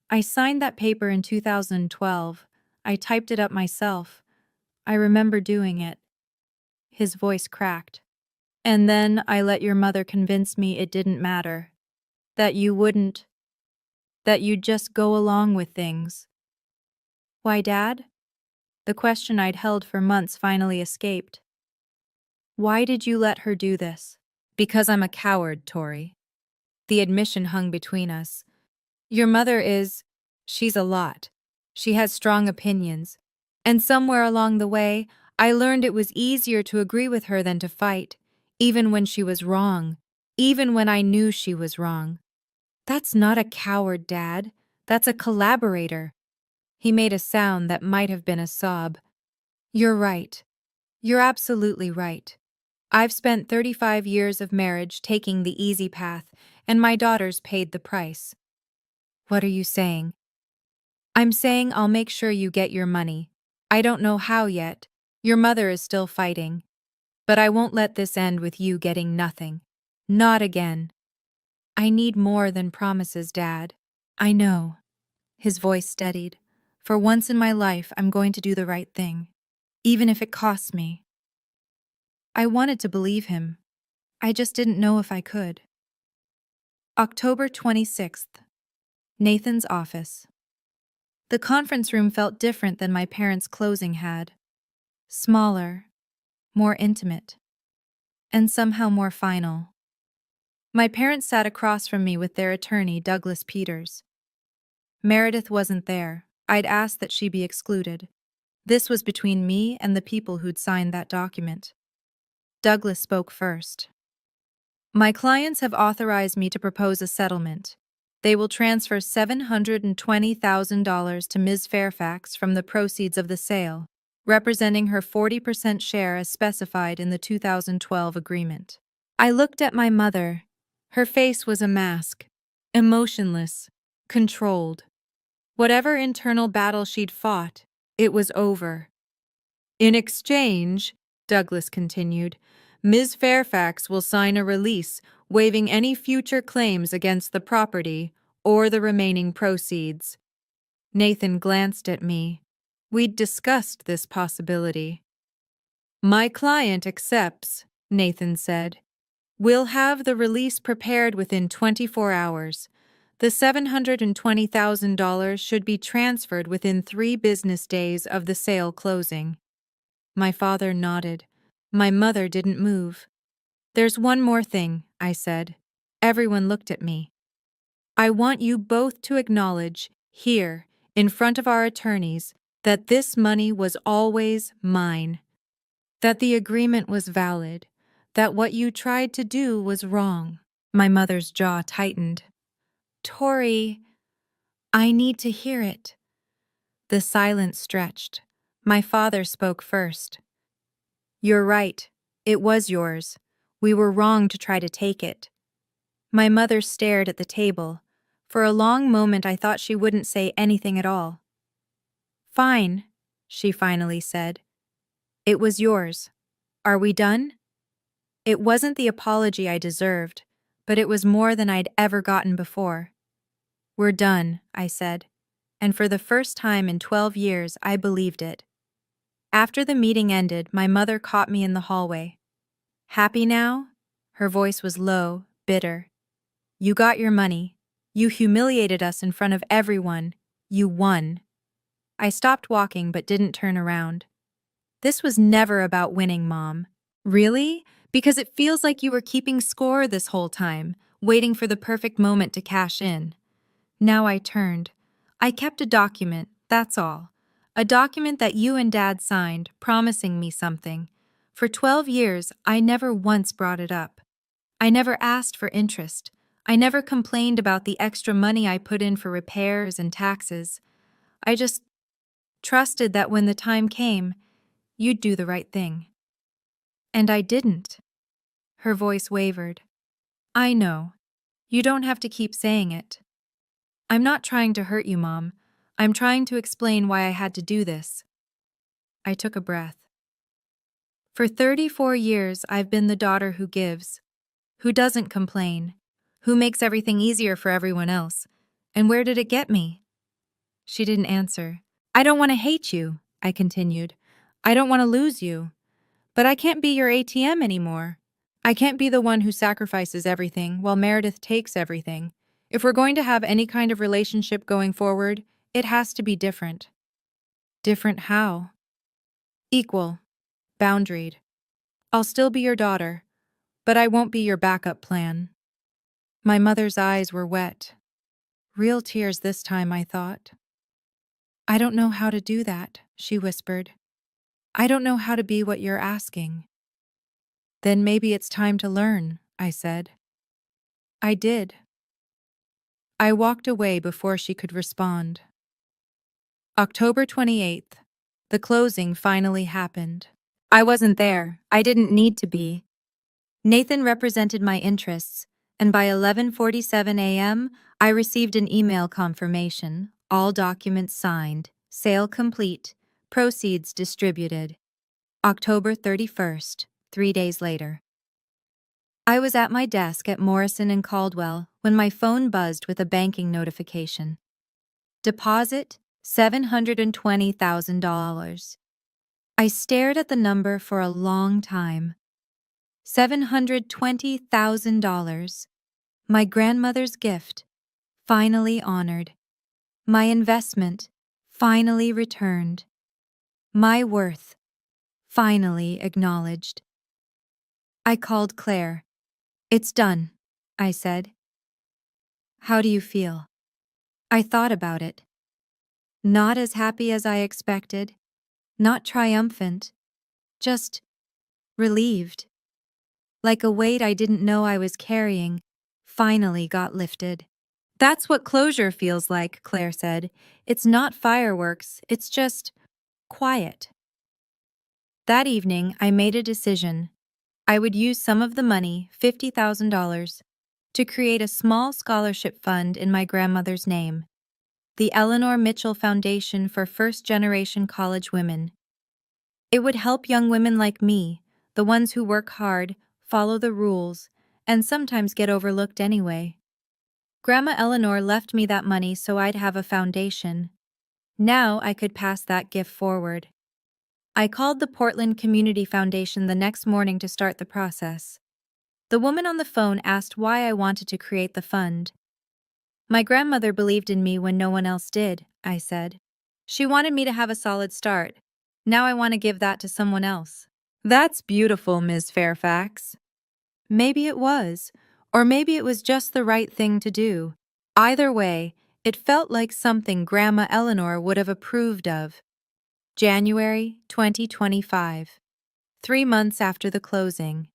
"I signed that paper in 2012. I typed it up myself. I remember doing it." His voice cracked. "And then I let your mother convince me it didn't matter. That you wouldn't. That you'd just go along with things." "Why, Dad?" The question I'd held for months finally escaped. "Why did you let her do this?" "Because I'm a coward, Tori." The admission hung between us. "Your mother she's a lot. She has strong opinions. And somewhere along the way, I learned it was easier to agree with her than to fight, even when she was wrong, even when I knew she was wrong." "That's not a coward, Dad. That's a collaborator." He made a sound that might have been a sob. "You're right. You're absolutely right. I've spent 35 years of marriage taking the easy path, and my daughters paid the price." "What are you saying?" "I'm saying I'll make sure you get your money. I don't know how yet. Your mother is still fighting. But I won't let this end with you getting nothing. Not again." "I need more than promises, Dad." "I know." His voice steadied. "For once in my life, I'm going to do the right thing, even if it costs me." I wanted to believe him. I just didn't know if I could. October 26th. Nathan's office. The conference room felt different than my parents' closing had. Smaller, more intimate, and somehow more final. My parents sat across from me with their attorney, Douglas Peters. Meredith wasn't there. I'd asked that she be excluded. This was between me and the people who'd signed that document. Douglas spoke first. "My clients have authorized me to propose a settlement. They will transfer $720,000 to Ms. Fairfax from the proceeds of the sale, representing her 40% share as specified in the 2012 agreement." I looked at my mother. Her face was a mask, emotionless, controlled. Whatever internal battle she'd fought, it was over. "In exchange," Douglas continued, "Ms. Fairfax will sign a release waiving any future claims against the property or the remaining proceeds." Nathan glanced at me. We'd discussed this possibility. "My client accepts," Nathan said. "We'll have the release prepared within 24 hours. The $720,000 should be transferred within 3 business days of the sale closing." My father nodded. My mother didn't move. "There's one more thing," I said. Everyone looked at me. "I want you both to acknowledge, here, in front of our attorneys, that this money was always mine. That the agreement was valid. That what you tried to do was wrong." My mother's jaw tightened. "Tori, I need to hear it." The silence stretched. My father spoke first. "You're right. It was yours. We were wrong to try to take it." My mother stared at the table. For a long moment I thought she wouldn't say anything at all. "Fine," she finally said. "It was yours. Are we done?" It wasn't the apology I deserved, but it was more than I'd ever gotten before. "We're done," I said, and for the first time in 12 years I believed it. After the meeting ended, my mother caught me in the hallway. "Happy now?" Her voice was low, bitter. "You got your money. You humiliated us in front of everyone. You won." I stopped walking but didn't turn around. This was never about winning, Mom. Really? Because it feels like you were keeping score this whole time, waiting for the perfect moment to cash in. Now I turned. I kept a document, that's all. A document that you and Dad signed, promising me something. For 12 years, I never once brought it up. I never asked for interest. I never complained about the extra money I put in for repairs and taxes. I just trusted that when the time came, you'd do the right thing. And I didn't. Her voice wavered. I know. You don't have to keep saying it. I'm not trying to hurt you, Mom. I'm trying to explain why I had to do this. I took a breath. For 34 years, I've been the daughter who gives, who doesn't complain, who makes everything easier for everyone else. And where did it get me? She didn't answer. I don't want to hate you, I continued. I don't want to lose you. But I can't be your ATM anymore. I can't be the one who sacrifices everything while Meredith takes everything. If we're going to have any kind of relationship going forward, it has to be different. Different how? Equal. Boundaried. I'll still be your daughter, but I won't be your backup plan. My mother's eyes were wet. Real tears this time, I thought. I don't know how to do that, she whispered. I don't know how to be what you're asking. Then maybe it's time to learn, I said. I did. I walked away before she could respond. October 28th. The closing finally happened. I wasn't there. I didn't need to be. Nathan represented my interests, and by 11:47 a.m., I received an email confirmation, all documents signed, sale complete, proceeds distributed. October 31st, 3 days later. I was at my desk at Morrison and Caldwell when my phone buzzed with a banking notification. Deposit $720,000. I stared at the number for a long time. $720,000. My grandmother's gift, finally honored. My investment, finally returned. My worth, finally acknowledged. I called Claire. It's done, I said. How do you feel? I thought about it. Not as happy as I expected, not triumphant, just relieved. Like a weight I didn't know I was carrying, finally got lifted. That's what closure feels like, Claire said. It's not fireworks, it's just quiet. That evening, I made a decision. I would use some of the money, $50,000, to create a small scholarship fund in my grandmother's name, the Eleanor Mitchell Foundation for First-Generation College Women. It would help young women like me, the ones who work hard, follow the rules, and sometimes get overlooked anyway. Grandma Eleanor left me that money so I'd have a foundation. Now I could pass that gift forward. I called the Portland Community Foundation the next morning to start the process. The woman on the phone asked why I wanted to create the fund. My grandmother believed in me when no one else did, I said. She wanted me to have a solid start. Now I want to give that to someone else. That's beautiful, Ms. Fairfax. Maybe it was, or maybe it was just the right thing to do. Either way, it felt like something Grandma Eleanor would have approved of. January 2025. 3 months after the closing.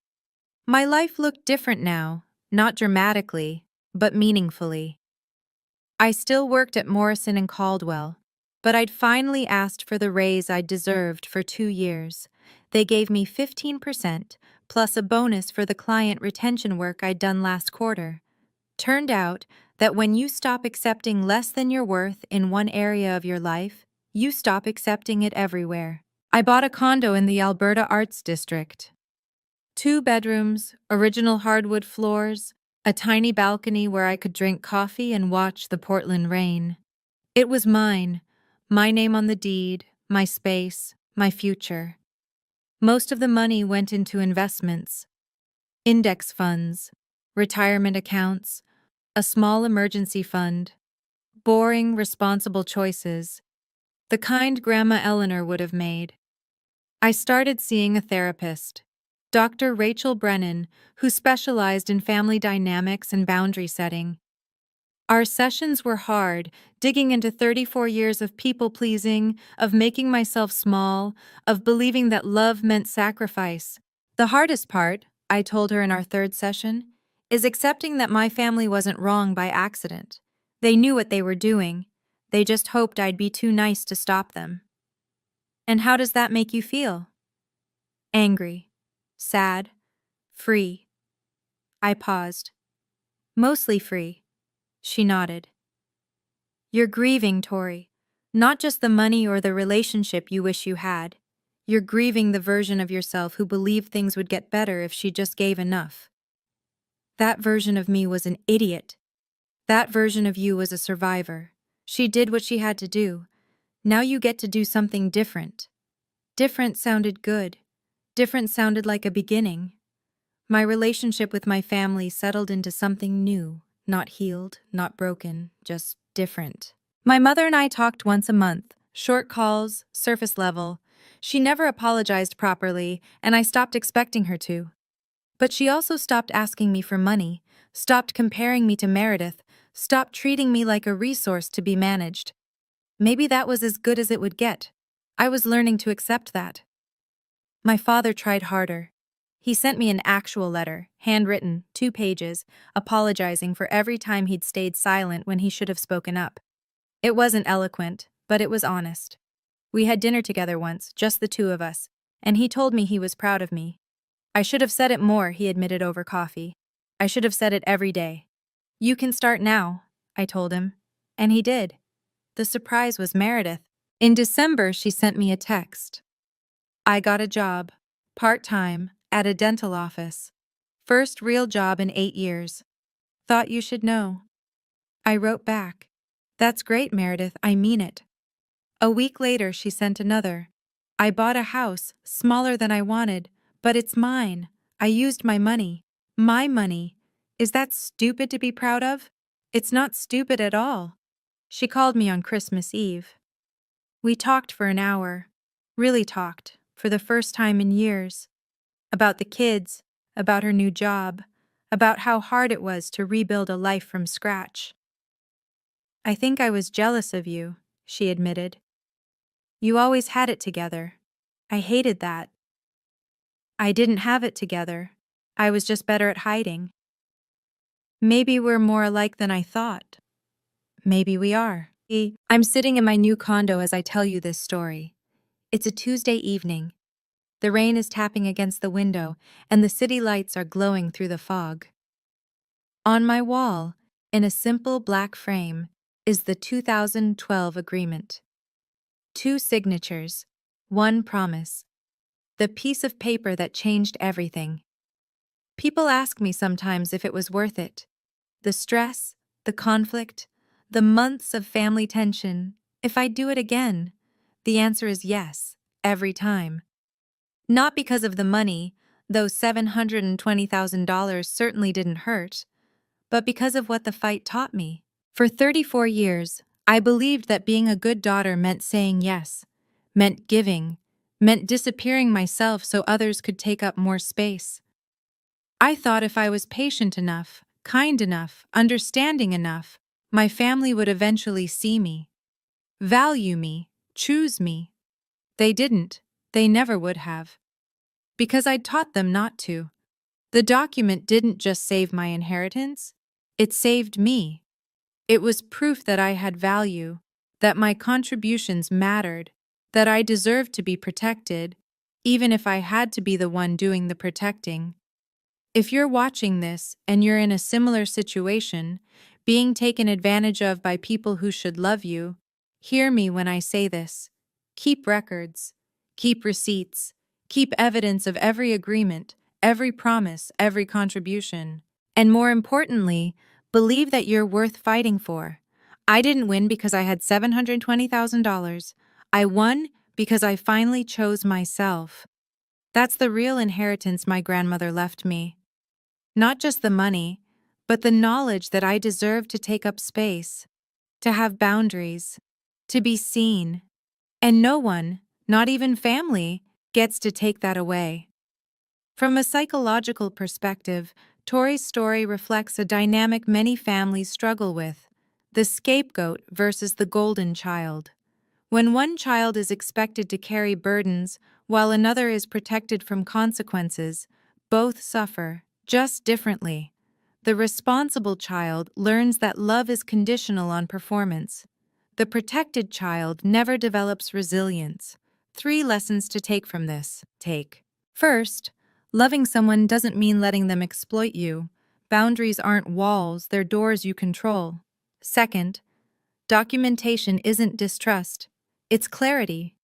My life looked different now, not dramatically, but meaningfully. I still worked at Morrison and Caldwell, but I'd finally asked for the raise I'd deserved for 2 years. They gave me 15%, plus a bonus for the client retention work I'd done last quarter. Turned out that when you stop accepting less than your worth in one area of your life, you stop accepting it everywhere. I bought a condo in the Alberta Arts District. 2 bedrooms, original hardwood floors, a tiny balcony where I could drink coffee and watch the Portland rain. It was mine, my name on the deed, my space, my future. Most of the money went into investments, index funds, retirement accounts, a small emergency fund, boring, responsible choices, the kind Grandma Eleanor would have made. I started seeing a therapist, Dr. Rachel Brennan, who specialized in family dynamics and boundary setting. Our sessions were hard, digging into 34 years of people-pleasing, of making myself small, of believing that love meant sacrifice. The hardest part, I told her in our third session, is accepting that my family wasn't wrong by accident. They knew what they were doing. They just hoped I'd be too nice to stop them. And how does that make you feel? Angry, sad, free. I paused. Mostly free. She nodded. You're grieving, Tori. Not just the money or the relationship you wish you had. You're grieving the version of yourself who believed things would get better if she just gave enough. That version of me was an idiot. That version of you was a survivor. She did what she had to do. Now you get to do something different. Different sounded good. Different sounded like a beginning. My relationship with my family settled into something new, not healed, not broken, just different. My mother and I talked once a month, short calls, surface level. She never apologized properly, and I stopped expecting her to. But she also stopped asking me for money, stopped comparing me to Meredith, stopped treating me like a resource to be managed. Maybe that was as good as it would get. I was learning to accept that. My father tried harder. He sent me an actual letter, handwritten, 2 pages, apologizing for every time he'd stayed silent when he should have spoken up. It wasn't eloquent, but it was honest. We had dinner together once, just the two of us, and he told me he was proud of me. I should have said it more, he admitted over coffee. I should have said it every day. You can start now, I told him. And he did. The surprise was Meredith. In December, she sent me a text. I got a job, part-time, at a dental office. First real job in 8 years. Thought you should know. I wrote back. That's great, Meredith, I mean it. A week later, she sent another. I bought a house, smaller than I wanted, but it's mine. I used my money. My money. Is that stupid to be proud of? It's not stupid at all. She called me on Christmas Eve. We talked for an hour. Really talked, for the first time in years. About the kids, about her new job, about how hard it was to rebuild a life from scratch. I think I was jealous of you, she admitted. You always had it together. I hated that. I didn't have it together. I was just better at hiding. Maybe we're more alike than I thought. Maybe we are. I'm sitting in my new condo as I tell you this story. It's a Tuesday evening. The rain is tapping against the window, and the city lights are glowing through the fog. On my wall, in a simple black frame, is the 2012 agreement. 2 signatures, 1 promise. The piece of paper that changed everything. People ask me sometimes if it was worth it. The stress, the conflict, the months of family tension, if I'd do it again. The answer is yes, every time. Not because of the money, though $720,000 certainly didn't hurt, but because of what the fight taught me. For 34 years, I believed that being a good daughter meant saying yes, meant giving, meant disappearing myself so others could take up more space. I thought if I was patient enough, kind enough, understanding enough, my family would eventually see me, value me, choose me. They didn't. They never would have. Because I'd taught them not to. The document didn't just save my inheritance, it saved me. It was proof that I had value, that my contributions mattered, that I deserved to be protected, even if I had to be the one doing the protecting. If you're watching this and you're in a similar situation, being taken advantage of by people who should love you, hear me when I say this. Keep records, keep receipts, keep evidence of every agreement, every promise, every contribution. And more importantly, believe that you're worth fighting for. I didn't win because I had $720,000. I won because I finally chose myself. That's the real inheritance my grandmother left me. Not just the money, but the knowledge that I deserve to take up space, to have boundaries, to be seen. And no one, not even family, gets to take that away. From a psychological perspective, Tori's story reflects a dynamic many families struggle with: the scapegoat versus the golden child. When one child is expected to carry burdens while another is protected from consequences, both suffer, just differently. The responsible child learns that love is conditional on performance. The protected child never develops resilience. 3 lessons to take from this. Take. First, loving someone doesn't mean letting them exploit you. Boundaries aren't walls, they're doors you control. Second, documentation isn't distrust, it's clarity.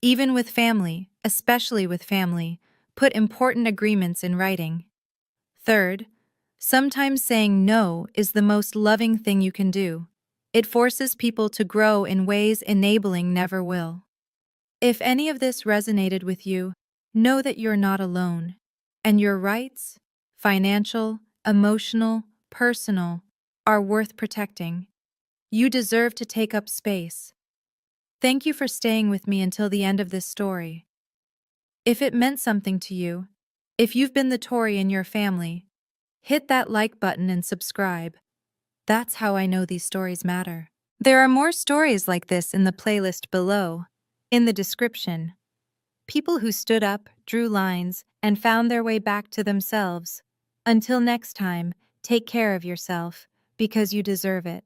Even with family, especially with family, put important agreements in writing. Third, sometimes saying no is the most loving thing you can do. It forces people to grow in ways enabling never will. If any of this resonated with you, know that you're not alone. And your rights, financial, emotional, personal, are worth protecting. You deserve to take up space. Thank you for staying with me until the end of this story. If it meant something to you, if you've been the Tory in your family, hit that like button and subscribe. That's how I know these stories matter. There are more stories like this in the playlist below. In the description. People who stood up, drew lines, and found their way back to themselves. Until next time, take care of yourself, because you deserve it.